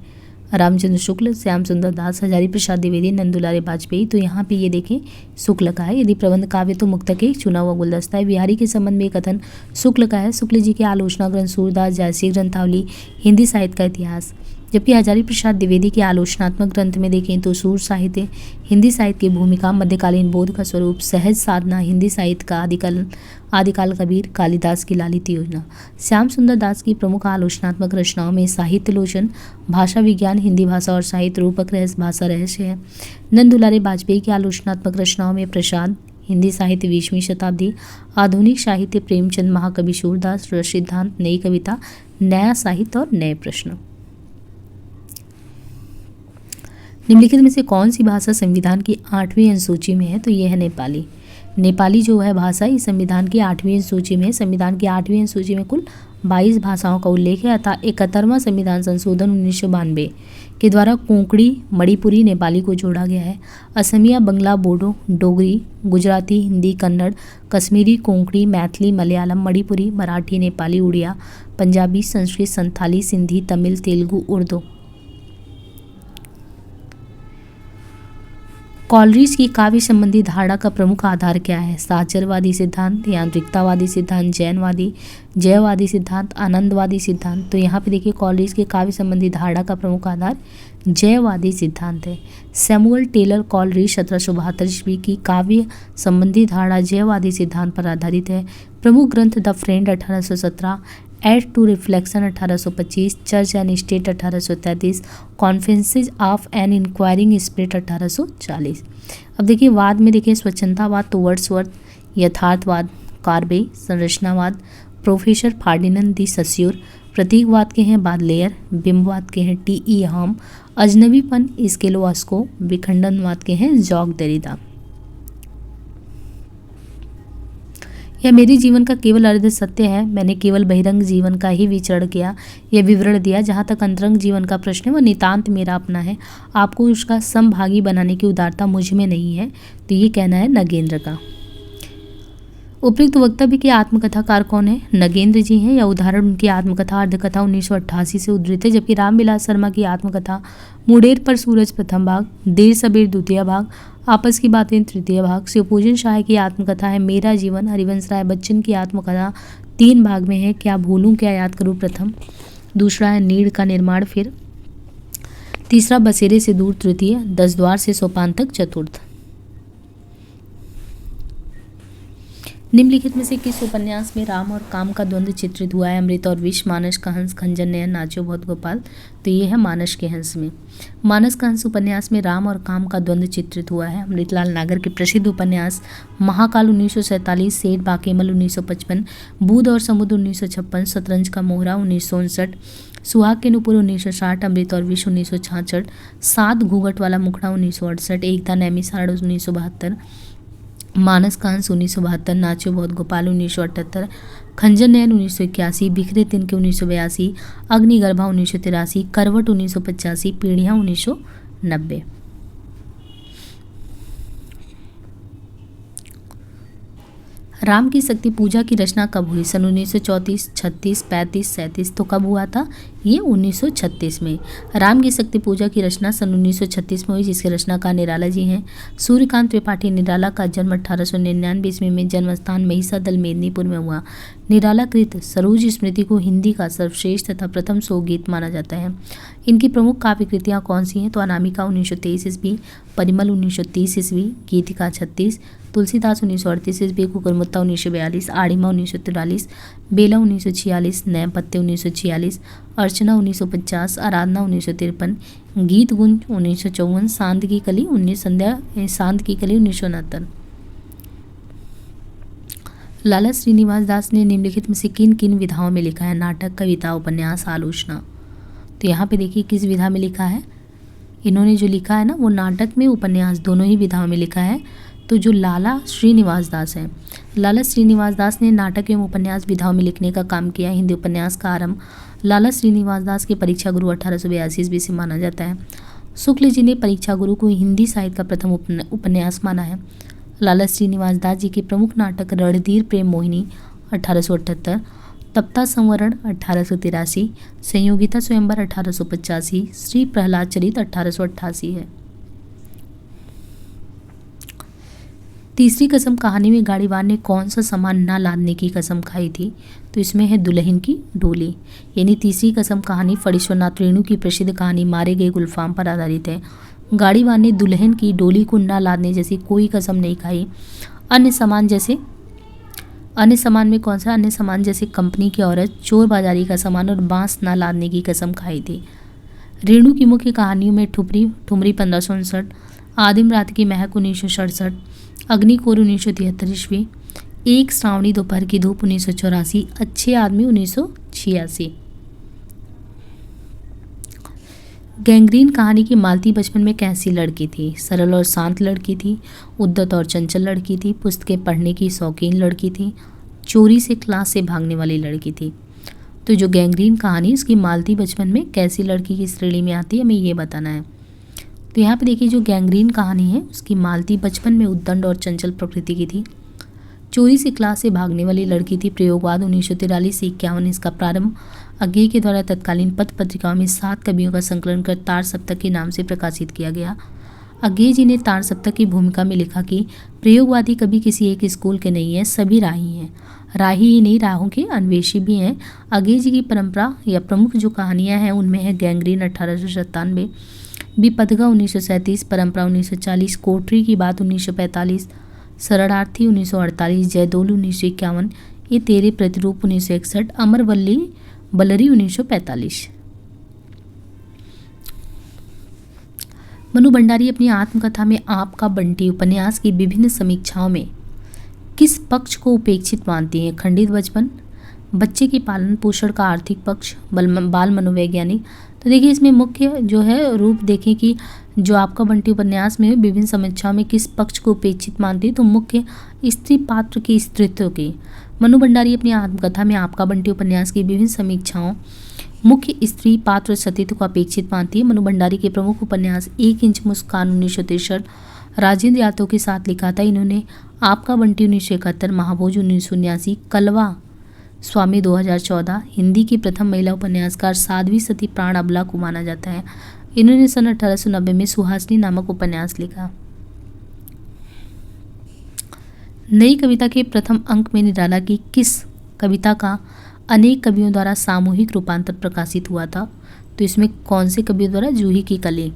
रामचंद्र शुक्ल, श्याम सुंदर दास, हजारी प्रसाद द्विवेदी, नंदुलारे वाजपेयी। तो यहाँ पे ये देखें शुक्ल का है। यदि प्रबंध काव्य तो मुक्तक एक चुना हुआ गुलदस्ता है। बिहारी के संबंध में एक कथन शुक्ल का है। शुक्ल जी के आलोचना ग्रंथ सूरदास, जयसी ग्रंथावली, हिंदी साहित्य का इतिहास। जबकि हजारी प्रसाद द्विवेदी के आलोचनात्मक ग्रंथ में देखें तो सूर साहित्य, हिंदी साहित्य की भूमिका, मध्यकालीन बोध का स्वरूप, सहज साधना, हिंदी साहित्य का आदिकाल कबीर, कालिदास की लालित योजना। श्याम सुंदर दास की प्रमुख आलोचनात्मक रचनाओं में साहित्य लोचन, भाषा विज्ञान, हिंदी भाषा और साहित्य, रूपक रहस्य, भाषा रहस्य है। नंदुलारे वाजपेयी की आलोचनात्मक रचनाओं में प्रसाद, हिंदी साहित्य 20वीं शताब्दी, आधुनिक साहित्य, प्रेमचंद, महाकवि सूरदास, रस सिद्धांत, नई कविता, नया साहित्य और नए प्रश्न। निम्नलिखित में से कौन सी भाषा संविधान की 8वीं अनुसूची में है? तो यह है नेपाली। नेपाली जो है भाषा इस संविधान की 8वीं अनुसूची में है। संविधान की 8वीं अनुसूची में कुल 22 भाषाओं का उल्लेख है अतः 71वां संविधान संशोधन 1992 के द्वारा कोंकणी, मणिपुरी, नेपाली को जोड़ा गया है। असमिया, बंगला, बोडो, डोगरी, गुजराती, हिंदी, कन्नड़, कश्मीरी, कोंकणी, मैथिली, मलयालम, मणिपुरी, मराठी, नेपाली, उड़िया, पंजाबी, संस्कृत, संथाली, सिंधी, तमिल, तेलुगु, उर्दू। कॉलरिज की काव्य संबंधी धारणा का प्रमुख आधार क्या है? साहचर्यवादी सिद्धांत, यांत्रिकतावादी सिद्धांत, जयवादी सिद्धांत, आनंदवादी सिद्धांत। तो यहाँ पे देखिए कॉलरिज के काव्य संबंधी धारणा का प्रमुख आधार जयवादी सिद्धांत है। सैमुअल टेलर कॉलरिज 1772 ईस्वी की काव्य संबंधी धारणा जयवादी सिद्धांत पर आधारित है। प्रमुख ग्रंथ the friend 1817, aid to reflection 1825, church and state 1833, conferences of an inquiring spirit 1840। अब देखिए वाद में देखिए स्वच्छंदतावाद तो वर्ड्सवर्थ, यथार्थवाद कार्बे, संरचनावाद प्रोफेसर फार्डिनेंड दी सस्योर, प्रतीकवाद के हैं बादलेयर, बिंबवाद के हैं टी.ई. हाम, अजनबीपन स्केलोवास्को, विखंडनवाद के हैं जॉक देरिदा। यह मेरे जीवन का केवल अर्ध सत्य है। मैंने केवल बहिरंग जीवन का ही विचरण किया, यह विवरण दिया। जहाँ तक अंतरंग जीवन का प्रश्न है वह नितांत मेरा अपना है। आपको उसका समभागी बनाने की उदारता मुझ में नहीं है। तो ये कहना है नगेंद्र का। उपयुक्त वक्तव्य के आत्मकथाकार कौन है? नगेंद्र जी हैं। या उदाहरण उनकी आत्मकथा अर्धकथा 1988 से उद्धृत है। जबकि रामविलास शर्मा की आत्मकथा मुडेर पर सूरज प्रथम भाग, देर सबेर द्वितीय भाग, आपस की बातें तृतीय भाग। शिवपूजन शाह की आत्मकथा है मेरा जीवन। हरिवंश राय बच्चन की आत्मकथा 3 भाग में है, क्या भूलूं क्या याद करूं प्रथम। दूसरा है नीड़ का निर्माण फिर। तीसरा बसेरे से दूर तृतीय, 10 द्वार से सोपान तक चतुर्थ। निम्नलिखित में से किस उपन्यास में राम और काम का द्वंद्व चित्रित हुआ है? अमृत और विष, मानस का हंस, खंजन नयन, नाचो बहुत गोपाल। तो ये है मानस के हंस में। मानस का हंस उपन्यास में राम और काम का द्वंद्व चित्रित हुआ है। अमृतलाल नागर के प्रसिद्ध उपन्यास महाकाल 1947, सेठ बाकेमल 1955, बूद और समुद्र 1956, शतरंज का मोहरा 1959, सुहाग के नुपुर 1960, अमृत और विष 1966, 7 घूंघट वाला मुखड़ा 1968, एकता नैमिषारण्य 1972, मानस का हंस 1972, नाचो बहुत गोपाल 1978, खंजन नयन 1981, बिखरे तिनके 1982, अग्निगर्भा 1983, करवट 1985, पीढ़ियाँ 1990। राम की शक्ति पूजा की रचना कब हुई? सन 1934, 36, 35, 37। तो कब हुआ था? ये 1936 में। राम की शक्ति पूजा की रचना सन 1936 में हुई, जिसके रचनाकार निराला जी हैं। सूर्यकांत त्रिपाठी निराला का जन्म 1899 ईस्वी में जन्मस्थान महिषादल मेदिनीपुर में हुआ। निराला कृत सरोज स्मृति को हिंदी का सर्वश्रेष्ठ तथा प्रथम शोकगीत माना जाता है। इनकी प्रमुख काव्य कृतियाँ कौन सी हैं? तो अनामिका 1923 ईस्वी, परिमल 1930 ईस्वी, गीतिका 36, तुलसीदास 1938 ईस्वी, कुकुरमुत्ता 1942, आड़िमा 1943, बेला 1946, नए पत्ते 1946, अर्चना 1950, आराधना 1953, गीत गुंज 1954, सांत की कली 1969। लाला श्रीनिवास दास ने निम्नलिखित में से किन किन विधाओं में लिखा है? नाटक, कविता, उपन्यास, आलोचना। तो यहाँ पे देखिए किस विधा में लिखा है। इन्होंने जो लिखा है ना वो नाटक में, उपन्यास, दोनों ही विधाओं में लिखा है। तो जो लाला श्रीनिवास दास हैं, लाला श्रीनिवास दास ने नाटक एवं उपन्यास विधाओं में लिखने का काम किया। हिंदी उपन्यास का आरंभ लाला श्रीनिवास दास के परीक्षा गुरु 1882 ईस्वी से माना जाता है। शुक्ल जी ने परीक्षा गुरु को हिंदी साहित्य का प्रथम उपन्यास माना है। लाला श्रीनिवास दास जी के प्रमुख नाटक रणधीर प्रेम मोहिनी 1878, तप्ता संवरण 1883, संयोगिता स्वयंवर 1885, श्री प्रहलाद चरित 1888 है। तीसरी कसम कहानी में गाड़ीवान ने कौन सा सामान न लादने की कसम खाई थी? तो इसमें है दुल्हन की डोली। यानी तीसरी कसम कहानी फणीश्वरनाथ रेणु की प्रसिद्ध कहानी मारे गए गुलफाम पर आधारित है। गाड़ीवान ने दुल्हन की डोली को न लादने जैसी कोई कसम नहीं खाई। अन्य सामान में कौन सा? अन्य सामान जैसे कंपनी की औरत, चोर बाजारी का सामान और बांस न लादने की कसम खाई थी। रेणु की मुख्य कहानियों में ठुमरी 1559, आदिम रात की महक 1967, अग्निकोर 1973 ईस्वी, एक श्रावणी दोपहर की धूप 1984, अच्छे आदमी 1986। गैंग्रीन कहानी की मालती बचपन में कैसी लड़की थी? सरल और शांत लड़की थी, उद्यत और चंचल लड़की थी, पुस्तकें पढ़ने की शौकीन लड़की थी, चोरी से क्लास से भागने वाली लड़की थी। तो जो गैंग्रीन कहानी उसकी मालती बचपन में कैसी लड़की की श्रेणी में आती है, हमें ये बताना है। तो यहाँ पे देखिए जो गैंग्रीन कहानी है उसकी मालती बचपन में उद्दंड और चंचल प्रकृति की थी, चोरी से क्लास से भागने वाली लड़की थी। प्रयोगवाद 1943 से 51 इसका प्रारंभ अज्ञेय के द्वारा तत्कालीन पत्र पत्रिकाओं में 7 कवियों का संकलन कर तार सप्तक के नाम से प्रकाशित किया गया। अज्ञेय जी ने तार सप्तक की भूमिका में लिखा कि प्रयोगवादी कवि किसी एक स्कूल के नहीं है, सभी राही हैं। राही ही नहीं, राहों के अन्वेषी भी हैं। अज्ञेय जी की परंपरा या प्रमुख जो कहानियाँ हैं उनमें है गैंग्रीन 1897, विपदगा 1937, परंपरा 1940, कोठरी की बात 1945, शरणार्थी 1948, जयदोल 1951, ये तेरे प्रतिरूप 1961, अमर बलरी 1945। मनु भंडारी अपनी आत्मकथा में आपका बंटी उपन्यास की विभिन्न समीक्षाओं में किस पक्ष को उपेक्षित मानती हैं? खंडित बचपन, बच्चे के पालन पोषण का आर्थिक पक्ष, बाल मनोवैज्ञानिक। तो देखिए इसमें मुख्य जो है रूप देखें कि जो आपका बंटी उपन्यास में विभिन्न समीक्षाओं में किस पक्ष को उपेक्षित मानती है, तो मुख्य स्त्री पात्र की स्त्रीत्व की। मनु भंडारी अपनी आत्मकथा में आपका बंटी उपन्यास की विभिन्न समीक्षाओं मुख्य स्त्री पात्र सतीत्व को अपेक्षित मानती है। मनु भंडारी के प्रमुख उपन्यास 1 इंच मुस्कान 1963 राजेंद्र यादव के साथ लिखा था। इन्होंने आपका बंटी 1971, महाभोज 1979, कलवा स्वामी 2014, हिंदी की प्रथम महिला उपन्यासकार साध्वी सती प्राण अबला को माना जाता है। इन्होंने सन 1890 में सुहासिनी नामक उपन्यास लिखा। नई कविता के प्रथम अंक में निराला की किस कविता का अनेक कवियों द्वारा सामूहिक रूपांतर प्रकाशित हुआ था? तो इसमें कौन से कवियों द्वारा? जूही की कली।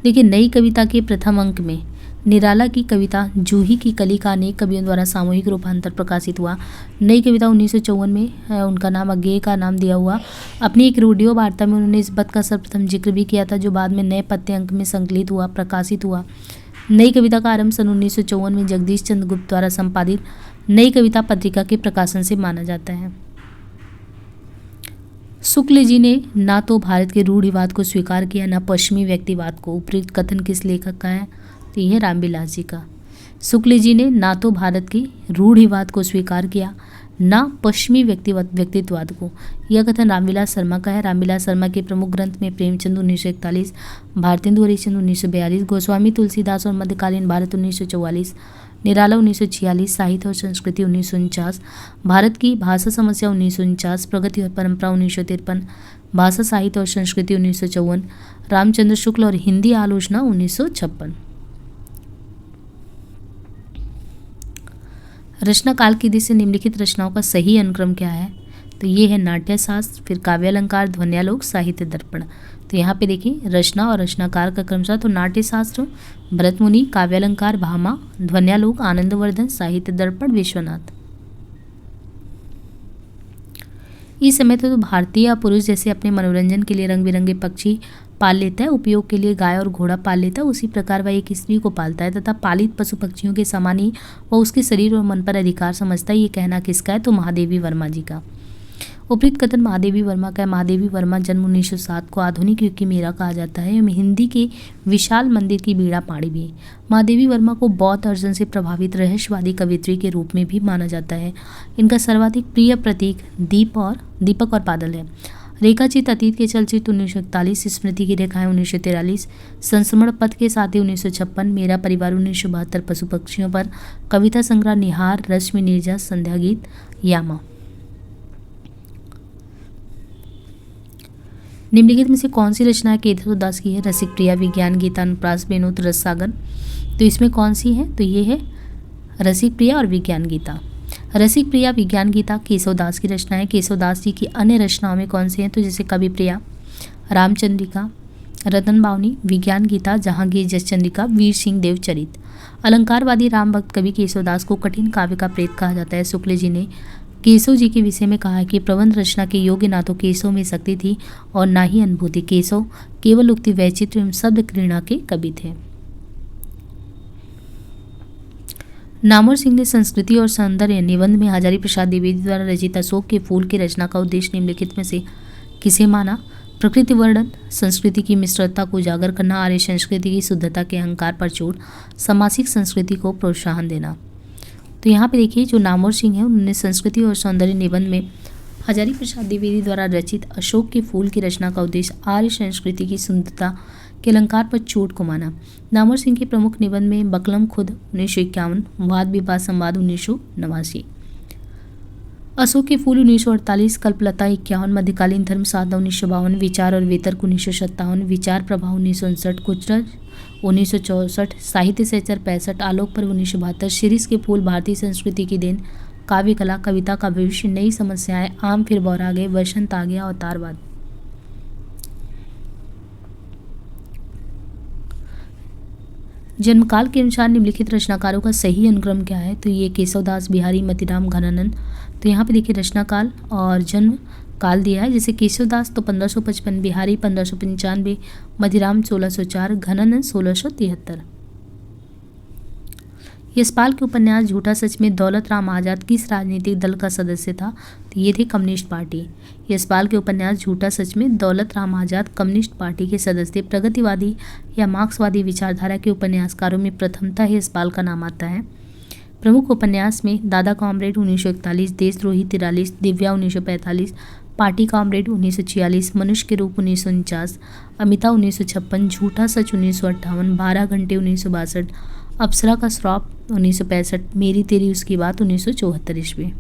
देखिए नई कविता के प्रथम अंक में निराला की कविता जूही की कली का अनेक कवियों द्वारा सामूहिक रूपांतर प्रकाशित हुआ। नई कविता 1954 में है, उनका नाम अज्ञेय का नाम दिया हुआ। अपनी एक रेडियो वार्ता में उन्होंने इस बात का सर्वप्रथम जिक्र भी किया था, जो बाद में नए पत्ते अंक में संकलित हुआ, प्रकाशित हुआ। नई कविता का आरंभ सन 1954 में जगदीश चंद्र गुप्त द्वारा संपादित नई कविता पत्रिका के प्रकाशन से माना जाता है। शुक्ल जी ने ना तो भारत के रूढ़िवाद को स्वीकार किया, न पश्चिमी व्यक्तिवाद को। उपयुक्त कथन किस लेखक का है? तो यह रामविलास जी का। शुक्ल जी ने ना तो भारत के रूढ़िवाद को स्वीकार किया, न पश्चिमी व्यक्तित्ववाद को। यह कथन रामविलास शर्मा का है। रामविलास शर्मा के प्रमुख ग्रंथ में प्रेमचंद 1941, भारतेंदु हरिश्चंद्र 1942, गोस्वामी तुलसीदास और मध्यकालीन भारत 1944, निराला 1946, साहित्य और संस्कृति 1949, भारत की भाषा समस्या 1949, प्रगति और परंपरा 1953, भाषा साहित्य और संस्कृति 1954, रामचंद्र शुक्ल और हिंदी आलोचना 1956। रचना काल की दृष्टि से निम्नलिखित रचनाओं का सही अनुक्रम क्या है? तो ये है नाट्यशास्त्र, फिर काव्यालंकार, ध्वन्यालोक, साहित्य दर्पण। तो यहाँ पे देखिए रचना और रचनाकार का क्रमशः तो नाट्यशास्त्र भरतमुनि, काव्यालंकार भामा, ध्वन्यालोक आनंदवर्धन, साहित्य दर्पण विश्वनाथ। इस समय तो भारतीय पुरुष जैसे अपने मनोरंजन के लिए रंग बिरंगे पक्षी पाल लेता है, उपयोग के लिए गाय और घोड़ा पाल लेता है, उसी प्रकार वह एक स्त्री को पालता है तथा पालित पशु पक्षियों के समान ही वह उसके शरीर और मन पर अधिकार समझता है। ये कहना किसका है? तो महादेवी वर्मा जी का। उपयुक्त कथन महादेवी वर्मा का है। महादेवी वर्मा जन्म 1907 को आधुनिक युग की मीरा कहा जाता है। हिंदी के विशाल मंदिर की बीड़ा पाड़ी भी। महादेवी वर्मा को बौद्ध दर्शन से प्रभावित रहस्यवादी कवियत्री के रूप में भी माना जाता है। इनका सर्वाधिक प्रिय प्रतीक दीपक और बादल है। रेखाचित अतीत के चलचित्र 1941, स्मृति की रेखाएं 1943, संस्मरण पथ के साथी 1956, मेरा परिवार 1972, पशु पक्षियों पर कविता संग्रह निहार, रश्मि नीरजा, संध्या गीत, यामा। निम्नलिखित में से कौन सी रचना केशवदास की है? रसिक प्रिया, विज्ञान गीता, अनुप्रास, बेनूत, रस सागर। तो इसमें कौन सी है? तो ये है रसिक प्रिया और विज्ञान गीता। रसिक प्रिया, विज्ञान गीता केशवदास की रचना है। केशवदास जी की अन्य रचनाओं में कौन सी हैं? तो जैसे कवि प्रिया, रामचंद्रिका, रतन बावनी, विज्ञान गीता, जहांगीर जसचंद्रिका, वीर सिंह देवचरित। अलंकारवादी राम भक्त कवि केशवदास को कठिन काव्य का प्रेत कहा जाता है। शुक्ल जी ने केशव जी के विषय में कहा है कि प्रबंध रचना के योग्य ना तो केशव में शक्ति थी और ना ही अनुभूति। केशव केवल उक्ति वैचित्र एवं शब्द क्रीड़ा के कवि थे। नामवर सिंह ने संस्कृति और सौंदर्य निबंध में हजारी प्रसाद द्विवेदी द्वारा रचित अशोक के फूल की रचना का उद्देश्य निम्नलिखित में से किसे माना? प्रकृति वर्णन, संस्कृति की मिश्रता को उजागर करना, आर्य संस्कृति की शुद्धता के अहंकार पर चोट, सामासिक संस्कृति को प्रोत्साहन देना। तो यहाँ पे देखिए जो नामवर सिंह है उन्होंने संस्कृति और सौंदर्य निबंध में हजारी प्रसाद द्विवेदी द्वारा रचित अशोक के फूल की रचना का उद्देश्य आर्य संस्कृति की शुद्धता के अलंकार पर चोट को माना। नामवर सिंह के प्रमुख निबंध में बकलम खुद 1951, वाद विवाद संवाद 1989, अशोक के फूल 1948, कल्पलता 51, मध्यकालीन धर्म साधना 1952, विचार और वितर्क 1957, विचार प्रभाव 1959, कुचरज 1964, साहित्य सहचर 65, आलोक पर्व 1972, शिरीष के फूल भारतीय संस्कृति की देन, काव्य कला, कविता का भविष्य, नई समस्याएं, आम फिर बौर आ गए, वसंत आ गया, अवतारवाद। जन्मकाल के अनुसार निम्नलिखित रचनाकारों का सही अनुक्रम क्या है? तो ये केशवदास, बिहारी, मतीराम, घनानंद। तो यहाँ पे देखिए रचनाकाल और जन्म काल दिया है। जैसे केशवदास तो 1555, बिहारी 1595, मतीराम 1604, घनानंद 1673। यशपाल के उपन्यास झूठा सच में दौलत राम आजाद किस राजनीतिक दल का सदस्य था? तो ये थे कम्युनिस्ट पार्टी। यशपाल के उपन्यास झूठा सच में दौलत राम आजाद कम्युनिस्ट पार्टी के सदस्य। प्रगतिवादी या मार्क्सवादी विचारधारा के उपन्यासकारों में प्रथमतः यशपाल का नाम आता है। प्रमुख उपन्यास में दादा कॉमरेड 1941, देशद्रोही 43, दिव्या 1945, पार्टी कॉमरेड 1946, मनुष्य के रूप 1949, अमिता 1956, झूठा सच 1958, 12 घंटे 1962, अप्सरा का श्राप 1965, मेरी तेरी उसकी बात 1974 ईस्वी।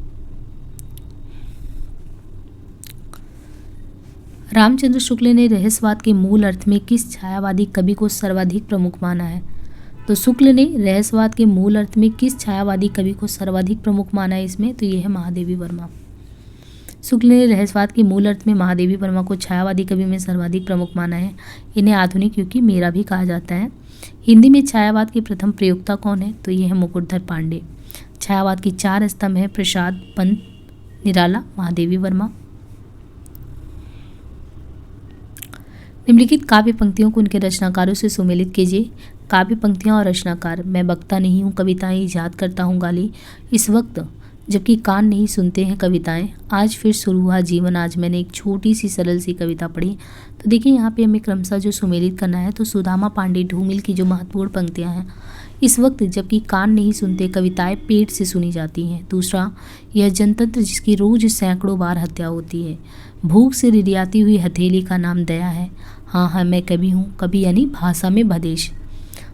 रामचंद्र शुक्ल ने रहस्यवाद के मूल अर्थ में किस छायावादी कवि को सर्वाधिक प्रमुख माना है? तो शुक्ल ने रहस्यवाद के मूल अर्थ में किस छायावादी कवि को सर्वाधिक प्रमुख माना है इसमें? तो ये है महादेवी वर्मा। शुक्ल ने रहस्यवाद के मूल अर्थ में महादेवी वर्मा को छायावादी कवि में सर्वाधिक प्रमुख माना है। इन्हें आधुनिक युग की मीरा भी कहा जाता है। हिंदी में छायावाद के प्रथम प्रयोक्ता कौन है? तो ये है मुकुटधर पांडे। छायावाद की 4 स्तंभ है, प्रसाद, पंत, निराला, महादेवी वर्मा। निम्नलिखित काव्य पंक्तियों को उनके रचनाकारों से सुमेलित कीजिए। काव्य पंक्तियाँ और रचनाकार। मैं बकता नहीं हूँ, कविताएं ईजाद करता हूँ गाली, इस वक्त जबकि कान नहीं सुनते हैं कविताएं, आज फिर शुरू हुआ जीवन, आज मैंने एक छोटी सी सरल सी कविता पढ़ी। तो देखिए यहाँ पे हमें क्रमशः जो सुमेलित करना है तो सुदामा पांडे ढूमिल की जो महत्वपूर्ण पंक्तियाँ हैं, इस वक्त जबकि कान नहीं सुनते कविताएं पेट से सुनी जाती हैं। दूसरा, यह जनतंत्र जिसकी रोज सैकड़ों बार हत्या होती है, भूख से रिरियाती हुई हथेली का नाम दया है, हाँ हाँ मैं कवि हूँ, कवि यानी भाषा में भदेश।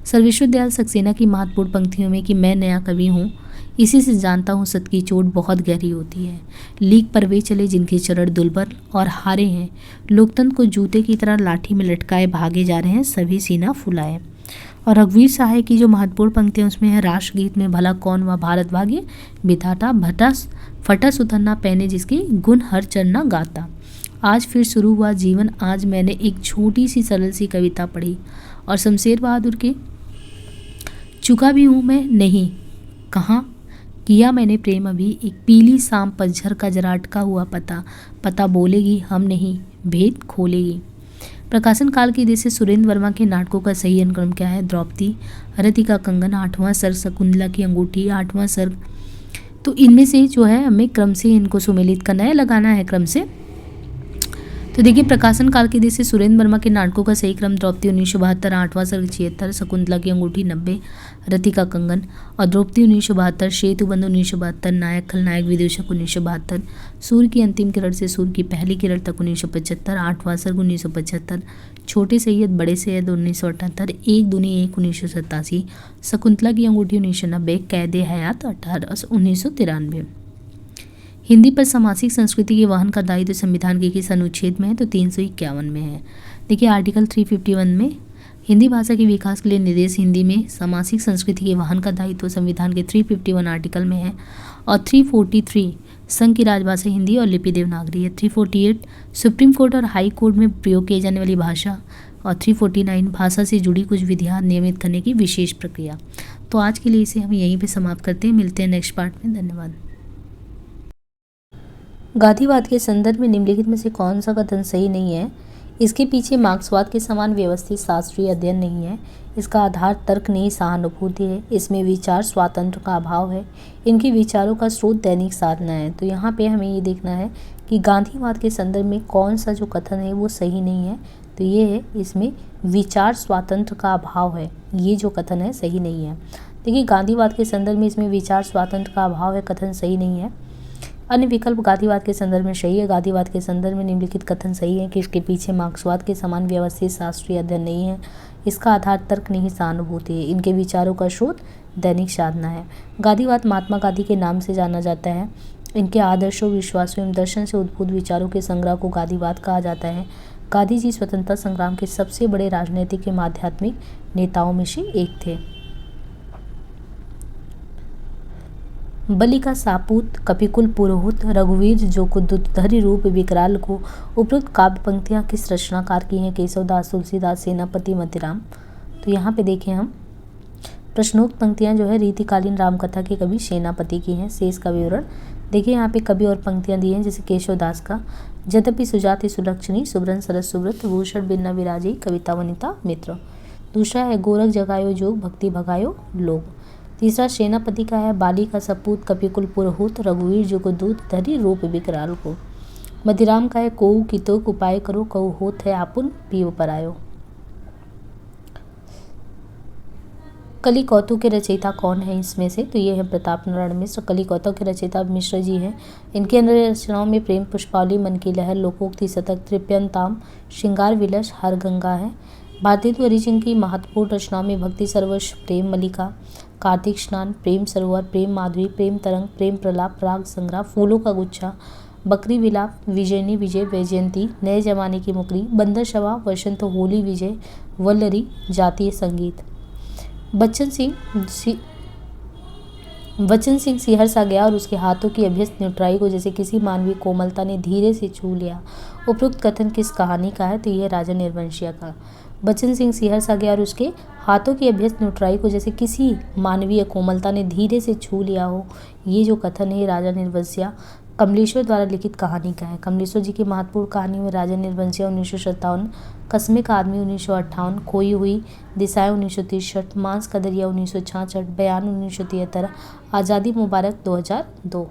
सर्वेश्वर दयाल सक्सेना की महत्वपूर्ण पंक्तियों में कि मैं नया कवि हूँ, इसी से जानता हूँ सत की चोट बहुत गहरी होती है। लीक पर वे चले जिनके चरण दुर्बल और हारे हैं, लोकतंत्र को जूते की तरह लाठी में लटकाए भागे जा रहे हैं, सभी सीना फुलाए। और रघुवीर सहाय की जो महत्वपूर्ण पंक्तियाँ उसमें है, राष्ट्रगीत में भला कौन व भारत भाग्य बिठाता, भटस फटा सुथरना पहने जिसके गुण हर चरना गाता, आज फिर शुरू हुआ जीवन, आज मैंने एक छोटी सी सरल सी कविता पढ़ी। और शमशेर बहादुर के चुका भी हूँ मैं नहीं कहाँ किया मैंने प्रेम अभी, एक पीली शाम पतझर का जरा अटका हुआ पता, पता बोलेगी हम नहीं, भेद खोलेगी। प्रकाशन काल की जैसे सुरेंद्र वर्मा के नाटकों का सही अनुक्रम क्या है? द्रौपदी, रति का कंगन, आठवां सर्ग शकुंतला की अंगूठी, आठवां सर्ग। तो इनमें से जो है हमें क्रम से इनको सुमेलित करना है, लगाना है क्रम से। तो देखिए प्रकाशन काल के जैसे सुरेंद्र वर्मा के नाटकों का सही क्रम द्रौपदी 1972, आठवां सर्ग 76, शकुंतला की अंगूठी 90, रति का कंगन, और द्रौपदी 1972, सेतुबंध 1972, नायक खलनायक विदूषक 1972, सूर्य की अंतिम किरण से सूर्य की पहली किरण तक 1975, आठवां सर्ग 1975, छोटे सैयद बड़े सैयद 1978, एक दूनी एक 1987, शकुंतला की अंगूठी 1990, कैदे हयात 1993। हिंदी पर सामासिक संस्कृति के वहन का दायित्व संविधान के किस अनुच्छेद में है? तो 351 में है। देखिए आर्टिकल 351 में हिंदी भाषा के विकास के लिए निर्देश हिंदी में सामासिक संस्कृति के वहन का दायित्व संविधान के 351 आर्टिकल में है। और 343 संघ की राजभाषा हिंदी और लिपि देवनागरी है। 348 सुप्रीम कोर्ट और हाई कोर्ट में प्रयोग किए जाने वाली भाषा। और 349 भाषा से जुड़ी कुछ विधियाँ नियमित करने की विशेष प्रक्रिया। तो आज के लिए इसे हम यहीं पर समाप्त करते हैं, मिलते हैं नेक्स्ट पार्ट में। धन्यवाद। गांधीवाद के संदर्भ में निम्नलिखित में से कौन सा कथन सही नहीं है? इसके पीछे मार्क्सवाद के समान व्यवस्थित शास्त्रीय अध्ययन नहीं है। इसका आधार तर्क नहीं सहानुभूति है। इसमें विचार स्वातंत्र का अभाव है। इनके विचारों का स्रोत दैनिक साधना है। तो यहाँ पे हमें ये देखना है कि गांधीवाद के संदर्भ में कौन सा जो कथन है वो सही नहीं है। तो ये है, इसमें विचार स्वातंत्र का अभाव है, ये जो कथन है सही नहीं है। देखिए गांधीवाद के संदर्भ में इसमें विचार स्वातंत्र का अभाव है, कथन सही नहीं है। अन्य विकल्प गांधीवाद के संदर्भ में सही है। गांधीवाद के संदर्भ में निम्नलिखित कथन सही है कि इसके पीछे मार्क्सवाद के समान व्यवस्थित शास्त्रीय अध्ययन नहीं है। इसका आधार तर्क नहीं सहानुभूति है। इनके विचारों का स्रोत दैनिक साधना है। गांधीवाद महात्मा गांधी के नाम से जाना जाता है। इनके आदर्शों, विश्वासों एवं दर्शन से उद्भूत विचारों के संग्रह को गांधीवाद कहा जाता है। गांधी जी स्वतंत्रता संग्राम के सबसे बड़े राजनीतिक एवं आध्यात्मिक नेताओं में से एक थे। बलि का सापूत, कपिकुल पुरोहित, रघुवीर जो को दुधरी रूप विकराल को उपयुक्त काव्य पंक्तियाँ किस रचनाकार की हैं? केशवदास, तुलसीदास, सेनापति, मतिराम। तो यहाँ पे देखें हम प्रश्नोक्त पंक्तियाँ जो है रीतिकालीन रामकथा के कवि सेनापति की हैं। शेष का विवरण देखिए यहाँ पे कवि और पंक्तियाँ दी हैं, जैसे केशवदास का यद्यपि सुजाति सुलक्षणी सुब्रन सरस सुब्रत भूषण बिन्ना विराजी कविता वनिता मित्र। दूसरा है गोरख जगायो जोग भक्ति भगायो लोग। तीसरा सेनापति का है बाली का सपूत, कपिकुल पुरोहित, रघुवीर जो को दूत धरी रूप विकराल को। मदिराम का है कोऊ कितोक उपाय करो कऊ होत है आपुन पीव परायो। कली कौतु के रचयिता कौन है इसमें से? तो ये है प्रताप नारायण मिश्र। कली कौतु के रचयिता मिश्र जी हैं। इनके अंदर रचनाओं में प्रेम पुष्पावली, मन की लहर, लोकोक्ति शतक, तृप्यंताम, श्रृंगार विलस, हर गंगा है। भारतेंदु हरिजन की महत्वपूर्ण रचनाओं में भक्ति सर्वस्व, प्रेम मलिका, कार्तिक स्नान, प्रेम सरोवर, प्रेम माधुरी, प्रेम तरंग, प्रेम प्रलाप, राग संग्रह, फूलों का गुच्छा, बकरी विलाप, विजयनी विजय, वैजयंती, नए जमाने की मुकरी, बंदर शवा, वसंत, होली, विजय, वल्लरी, जातीय संगीत। बच्चन सिंह सिहर सा गया और उसके हाथों की अभ्यस्त न्यूट्राई को जैसे किसी मानवीय कोमलता ने धीरे से छू लिया। उपयुक्त कथन किस कहानी का है? तो यह राजा निर्वंशिया का। बच्चन सिंह सिहर सा गया और उसके हाथों की अभ्यस्त न्यूट्राई को जैसे किसी मानवीय कोमलता ने धीरे से छू लिया हो, ये जो कथन है राजा निर्वंशिया कमलेश्वर द्वारा लिखित कहानी का है। कमलेश्वर जी की महत्वपूर्ण कहानी में राजा निर्वंशिया 1957, कस्मे का आदमी 1958, खोई हुई दिशाएं 1963, मांस का दरिया 1966, बयान 1973, आज़ादी मुबारक 2002।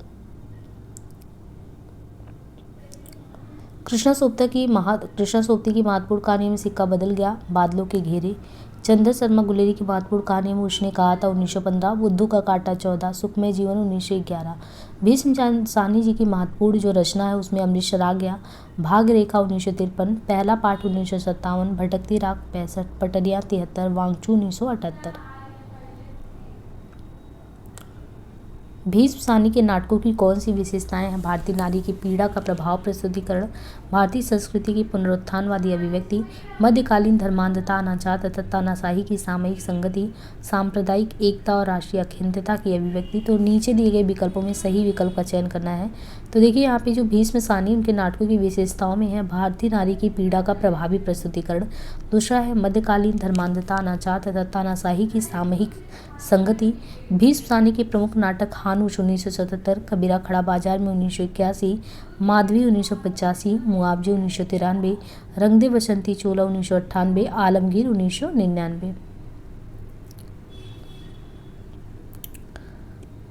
कृष्णा सोप्ती की महत्वपूर्ण कहानी में सिक्का बदल गया, बादलों के घेरे। चंद्र शर्मा गुलेरी की महत्वपूर्ण कहानी में उसने कहा था 1915, बुद्धू का कांटा 14, सुखमय जीवन 1911। भीष्म साहनी जी की महत्वपूर्ण जो रचना है उसमें अमृतसर आ गया, भाग्य रेखा 1953, पहला पाठ 1957, भटकती राग 65, पटरिया 73, वांगचू 1978। भीष्म साहनी के नाटकों की कौन सी विशेषताएं हैं? भारतीय नारी की पीड़ा का प्रभाव प्रस्तुतिकरण, भारतीय संस्कृति की पुनरुत्थानवादी अभिव्यक्ति, मध्यकालीन धर्मांधता, अनाचार तथा तानाशाही की सामयिक संगति, सांप्रदायिक एकता और राष्ट्रीय अखंडता की अभिव्यक्ति। तो नीचे दिए गए विकल्पों में सही विकल्प का चयन करना है। तो देखिए यहाँ पे जो भीष्म सानी उनके नाटकों की विशेषताओं में है भारतीय नारी की पीड़ा का प्रभावी प्रस्तुतिकरण। दूसरा है मध्यकालीन धर्मांधता, अनाचार तथा तानाशाही की सामयिक संगति। भीष्म सानी के प्रमुख नाटक हानुश 1977, कबीरा खड़ा बाजार में 1981, माधवी 1985, मुआवजे 1993, रंग दे बसंती चोला 1998, आलमगीर 1999।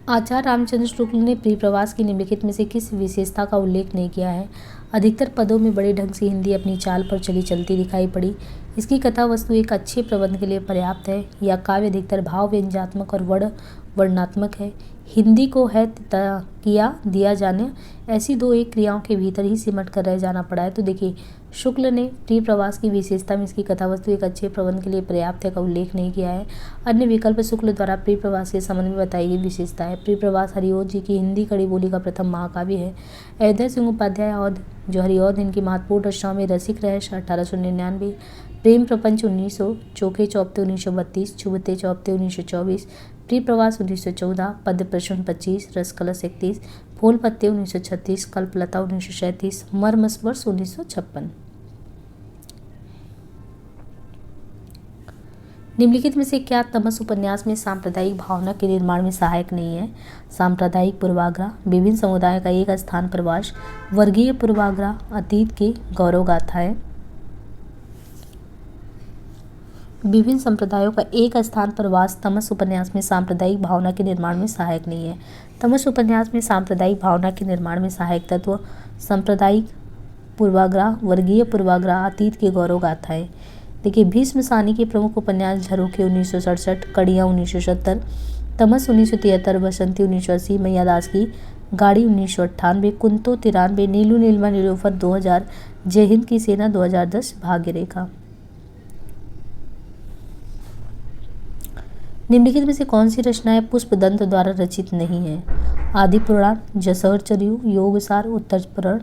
आचार्य रामचंद्र शुक्ल ने प्रिय प्रवास की निम्नलिखित में से किस विशेषता का उल्लेख नहीं किया है? अधिकतर पदों में बड़े ढंग से हिंदी अपनी चाल पर चलती दिखाई पड़ी। इसकी कथा वस्तु एक अच्छे प्रबंध के लिए पर्याप्त है। या काव्य अधिकतर भाव व्यंग्यात्मक और वर्णनात्मक है। हिंदी को है किया दिया जाने ऐसी दो एक क्रियाओं के भीतर ही सिमट कर रह जाना पड़ा है। तो देखिए शुक्ल ने प्रिय प्रवास की विशेषता में इसकी कथा वस्तु एक अच्छे प्रबंध के लिए पर्याप्त है का उल्लेख नहीं किया है। अन्य विकल्प शुक्ल द्वारा प्रिय प्रवास के संबंध में बताई गई विशेषता है। प्रिय प्रवास हरिऔध जी की हिंदी खड़ी बोली का प्रथम महाकाव्य है। अयोध्या सिंह उपाध्याय और जो हरिऔध इनकी महत्वपूर्ण रचनाओं में रसिक रहस्य 1899, प्रेम प्रपंच 1900, चोखे चौपते 1932, चुभते चौपते 1924, प्रिय प्रवास 1914, पद्य प्रश्न 25, रस कलश 31, फूल पत्ते 1936, कल्पलता 1937, मर्म स्पर्श 1956। निम्नलिखित में से क्या तमस उपन्यास में सांप्रदायिक भावना के निर्माण में सहायक नहीं है? सांप्रदायिक पूर्वाग्रह, विभिन्न समुदायों का एक स्थान प्रवास, वर्गीय पूर्वाग्रह, अतीत की गौरव गाथाएं। विभिन्न संप्रदायों का एक स्थान प्रवास तमस उपन्यास में सांप्रदायिक भावना के निर्माण में सहायक नहीं है। तमस उपन्यास में सांप्रदायिक भावना के निर्माण में सहायक तत्व सांप्रदायिक पूर्वाग्रह, वर्गीय पूर्वाग्रह, अतीत की गौरव गाथाएं। देखिए भीष्म सानी के प्रमुख उपन्यास झरोखे 1967, कड़ियाँ 1970, तमस 1973, बसंती 1980, मैया दास की गाड़ी 1998, कुंतो 93, नीलू नीलमा नीलोफर 2000, जय हिंद की सेना 2010, भाग्य रेखा। निम्नलिखित में से कौन सी रचनाएं पुष्पदंत द्वारा रचित नहीं है? आदि पुराण, जसवर चरियु, योगसार, उत्तर पुराण।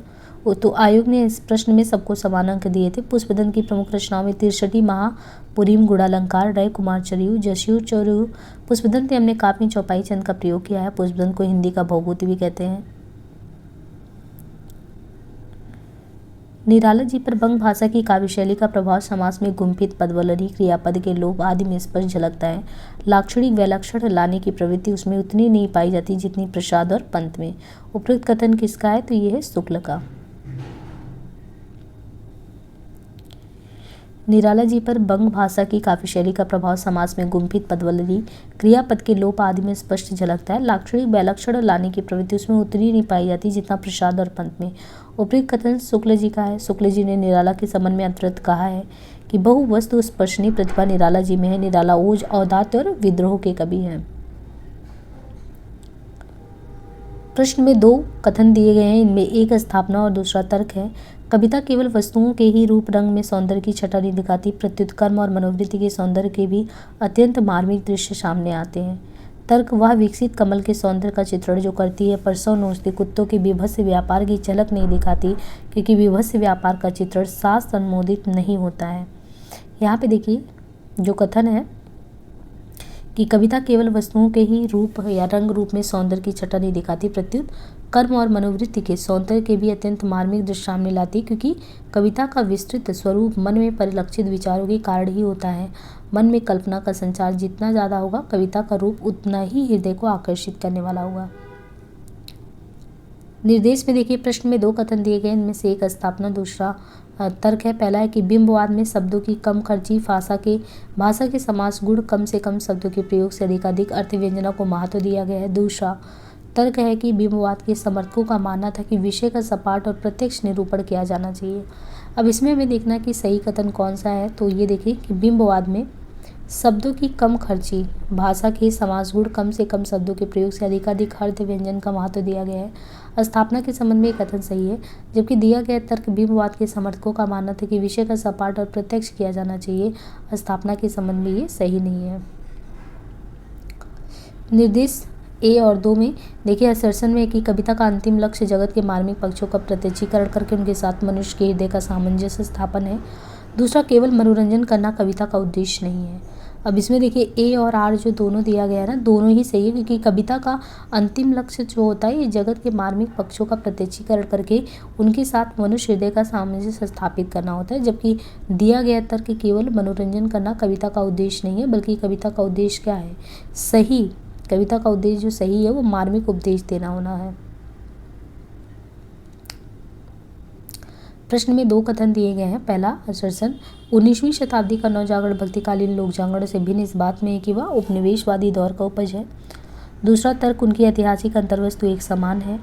तो आयोग ने इस प्रश्न में सबको समान अंक दिए थे। पुष्पदंत की प्रमुख रचनाओं में तिरसठी महापुरीम गुणालंकार, रय कुमार चरियु, जशियु चरियु। पुष्पदंत ने हमने काफी चौपाई छंद का प्रयोग किया है। पुष्पदंत को हिंदी का भवभूति भी कहते हैं। निराला जी पर बंग भाषा की काव्य शैली का प्रभाव समास में गुम्फित पदवलरी, क्रियापद के लोप आदि में स्पष्ट झलकता है। लाक्षणिक वैलक्षण लाने की प्रवृत्ति उसमें उतनी नहीं पाई जाती जितनी प्रसाद और पंत में। उपयुक्त कथन किसका है? तो ये है शुक्ल का। निराला जी पर बंग भाषा की काव्य शैली का प्रभाव समास में गुम्फित पदवलरी, क्रियापद के लोप आदि में स्पष्ट झलकता है। लाक्षणिक वैलक्षण लाने की प्रवृत्ति उसमें उतनी नहीं पाई जाती जितना प्रसाद और पंत में। उपयुक्त कथन शुक्ल जी का है। शुक्ल जी ने निराला के संबंध में अंतरत कहा है कि बहु वस्तु स्पर्शनीय प्रतिभा निराला जी में है। निराला ओज, औदात्य और विद्रोह के कवि हैं। प्रश्न में दो कथन दिए गए हैं, इनमें एक स्थापना और दूसरा तर्क है। कविता केवल वस्तुओं के ही रूप रंग में सौंदर्य की छटा नहीं दिखाती, प्रत्युत कर्म और मनोवृत्ति के सौंदर्य के भी अत्यंत मार्मिक दृश्य सामने आते हैं। तर्क वह विकसित कमल के सौंदर्य का चित्रण जो करती है, पर सौ नोचते कुत्तों के विभत्स व्यापार की झलक नहीं दिखाती, क्योंकि विभत्स व्यापार का चित्रण शास्त्र अनुमोदित नहीं होता है। यहाँ पे देखिए जो कथन है कि कविता केवल वस्तुओं के ही रूप या रंग रूप में सौंदर्य की छटा नहीं दिखाती, प्रत्युत कर्म और मनोवृत्ति के सौंदर्य के भी अत्यंत मार्मिक दृश्य सामने लाती, क्योंकि कविता का विस्तृत स्वरूप मन में परिलक्षित विचारों के कारण ही होता है। मन में कल्पना का संचार जितना ज़्यादा होगा, कविता का रूप उतना ही हृदय को आकर्षित करने वाला होगा। निर्देश में देखिए प्रश्न में दो कथन दिए गए, इनमें से एक स्थापना दूसरा तर्क है। पहला है कि बिंबवाद में शब्दों की कम खर्ची, भाषा के समास गुण, कम से कम शब्दों के प्रयोग से अधिक अर्थ व्यंजना को महत्व दिया गया है। दूसरा तर्क है कि बिंबवाद के समर्थकों का मानना था कि विषय का सपाट और प्रत्यक्ष निरूपण किया जाना चाहिए। अब इसमें हमें देखना कि सही कथन कौन सा है। तो ये देखिए कि बिंबवाद में शब्दों की कम खर्ची, भाषा के समास गुण, कम से कम शब्दों के प्रयोग से अधिक अर्थ व्यंजन का महत्व दिया गया है। स्थापना के संबंध में कथन सही है, जबकि दिया गया तर्क बिंबवाद के समर्थकों का मानना था कि विषय का सपाट और प्रत्यक्ष किया जाना चाहिए। स्थापना के संबंध में ये सही नहीं है। निर्देश ए और 2 में देखिए असर्शन में कि कविता का अंतिम लक्ष्य जगत के मार्मिक पक्षों का प्रत्यक्षीकरण करके उनके साथ मनुष्य के हृदय का सामंजस्य स्थापन है। दूसरा केवल मनोरंजन करना कविता का उद्देश्य नहीं है। अब इसमें देखिए ए और आर जो दोनों दिया गया है ना, दोनों ही सही है, क्योंकि कविता का अंतिम लक्ष्य जो होता है ये जगत के मार्मिक पक्षों का प्रत्यक्षीकरण करके उनके साथ मनुष्य हृदय का सामंजस्य स्थापित करना होता है, जबकि दिया गया तर्क केवल मनोरंजन करना कविता का उद्देश्य नहीं है, बल्कि कविता का उद्देश्य क्या है, सही, कविता का उद्देश्य जो सही है वो मार्मिक उपदेश देना होना है। प्रश्न में 2 कथन दिए गए हैं। पहला असर्शन, 19वीं शताब्दी का नवजागरण भक्तिकालीन लोक जागरण से भिन्न इस बात में है कि वह उपनिवेशवादी दौर का उपज है। दूसरा तर्क, उनकी ऐतिहासिक अंतर्वस्तु एक समान है।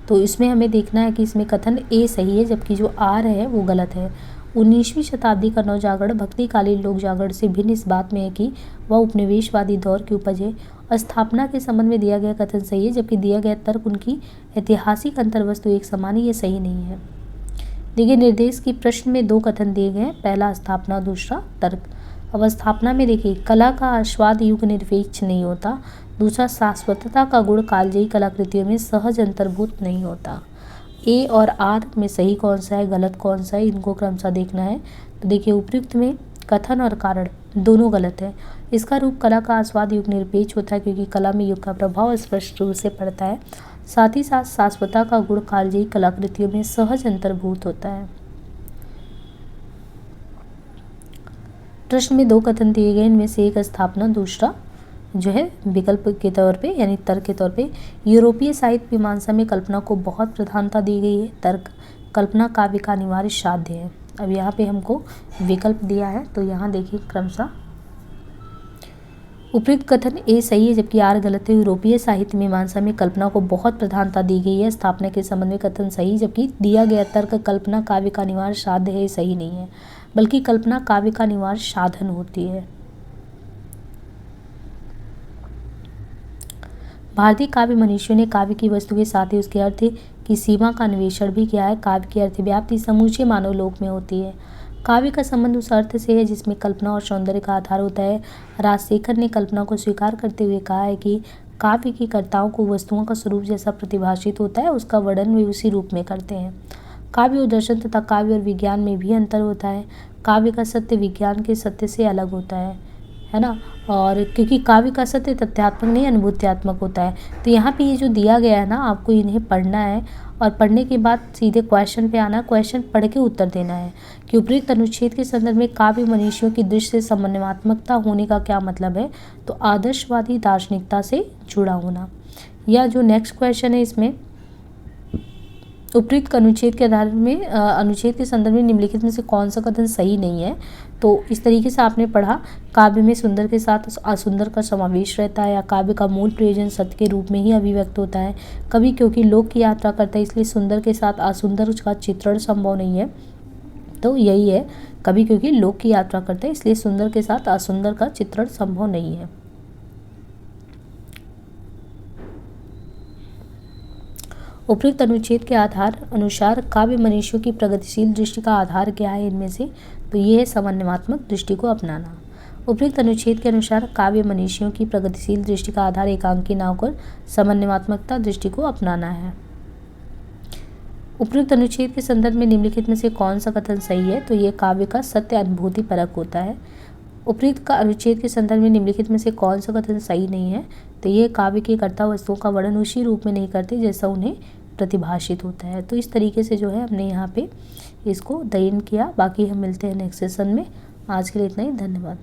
तो इसमें हमें देखना है कि इसमें कथन ए सही है, जबकि जो आर है वो गलत है। 19वीं शताब्दी का नवजागरण भक्तिकालीन लोक जागरण से भिन्न इस बात में है कि वह उपनिवेशवादी दौर की उपज है। स्थापना के संबंध में दिया गया कथन सही है, जबकि दिया गया तर्क उनकी ऐतिहासिक अंतर्वस्तु एक समान है, ये सही नहीं है। देखिए निर्देश की प्रश्न में 2 कथन दिए गए हैं। पहला स्थापना, दूसरा तर्क। अब स्थापना में देखिए कला का आस्वाद युग निरपेक्ष नहीं होता। दूसरा शाश्वतता का गुण कालजयी कलाकृतियों में सहज अंतर्भूत नहीं होता। ए और आर में सही कौन सा है, गलत कौन सा है, इनको क्रमशः देखना है। तो देखिए उपयुक्त में कथन और कारण दोनों गलत है। इसका रूप कला का आस्वाद युग निरपेक्ष होता है, क्योंकि कला में युग का प्रभाव स्पष्ट रूप से पड़ता है। साथ ही साथ शाश्वतता का गुण कालजयी कलाकृतियों में सहज अंतर्भूत होता है। प्रश्न में 2 कथन दिए गए, इनमें से एक स्थापना, दूसरा जो है विकल्प के तौर पे यानी तर्क के तौर पे। यूरोपीय साहित्य मीमांसा में कल्पना को बहुत प्रधानता दी गई है। तर्क, कल्पना काव्य का अनिवार्य साध्य है। अब यहाँ पे हमको विकल्प दिया है, तो यहाँ देखिए क्रमशः उपयुक्त कथन ए सही है, जबकि आर गलत है। यूरोपीय साहित्य मीमांसा में कल्पना को बहुत प्रधानता दी गई है। स्थापना के संबंध में कथन सही, जबकि दिया गया तर्क कल्पना काव्य का अनिवार्य साध्य है, सही नहीं है, बल्कि कल्पना काव्य का अनिवार्य साधन होती है। भारतीय काव्य मनीषियों ने काव्य की वस्तु के साथ ही उसके अर्थ की सीमा का अन्वेषण भी किया है। काव्य की अर्थव्याप्ति समूचे मानव लोक में होती है। काव्य का संबंध उस अर्थ से है जिसमें कल्पना और सौंदर्य का आधार होता है। राजशेखर ने कल्पना को स्वीकार करते हुए कहा है कि काव्य के कर्ताओं को वस्तुओं का स्वरूप जैसा प्रतिभाषित होता है, उसका वर्णन वे उसी रूप में करते हैं। काव्य और दर्शन तथा काव्य और विज्ञान में भी अंतर होता है। काव्य का सत्य विज्ञान के सत्य से अलग होता है ना, और क्योंकि काव्य का सत्य तथ्यात्मक नहीं अनुभूत्यात्मक होता है। तो यहाँ पे ये जो दिया गया है ना, आपको इन्हें पढ़ना है और पढ़ने के बाद सीधे क्वेश्चन पे आना, क्वेश्चन पढ़ के उत्तर देना है कि उपयुक्त अनुच्छेद के संदर्भ में काव्य मनीषियों की दृष्टि से समन्वयात्मकता होने का क्या मतलब है। तो आदर्शवादी दार्शनिकता से जुड़ा होना। या जो नेक्स्ट क्वेश्चन है इसमें, उपयुक्त अनुच्छेद के आधार में अनुच्छेद के संदर्भ में निम्नलिखित में से कौन सा कथन सही नहीं है। तो इस तरीके से आपने पढ़ा, काव्य में सुंदर के साथ असुंदर का समावेश रहता है, या काव्य का मूल प्रयोजन सत्य के रूप में ही अभिव्यक्त होता है। कभी क्योंकि लोक की यात्रा करता है इसलिए सुंदर के साथ असुंदर का चित्रण संभव नहीं है। तो यही है, कभी क्योंकि लोक की यात्रा करता है इसलिए सुंदर के साथ असुंदर का चित्रण संभव नहीं है। उपयुक्त अनुच्छेद के आधार अनुसार काव्य मनीषियों की प्रगतिशील दृष्टि का आधार क्या है इनमें से। तो ये है समन्वयात्मक दृष्टि को अपनाना। उपयुक्त अनुच्छेद के अनुसार काव्य मनीषियों की प्रगतिशील दृष्टि का आधार एकांकी न होकर समन्वयात्मकता दृष्टि को अपनाना है। उपयुक्त अनुच्छेद के संदर्भ में निम्नलिखित में से कौन सा कथन सही है। तो ये काव्य का सत्य अनुभूति परक होता है। उपयुक्त का अनुच्छेद के संदर्भ में निम्नलिखित में से कौन सा कथन सही नहीं है। तो ये काव्य के कर्ता वस्तुओं का वर्णन उसी रूप में नहीं करते जैसा उन्हें प्रतिभाषित होता है। तो इस तरीके से जो है हमने यहाँ पे इसको अध्ययन किया। बाकी हम मिलते हैं नेक्स्ट सेशन में। आज के लिए इतना ही, धन्यवाद।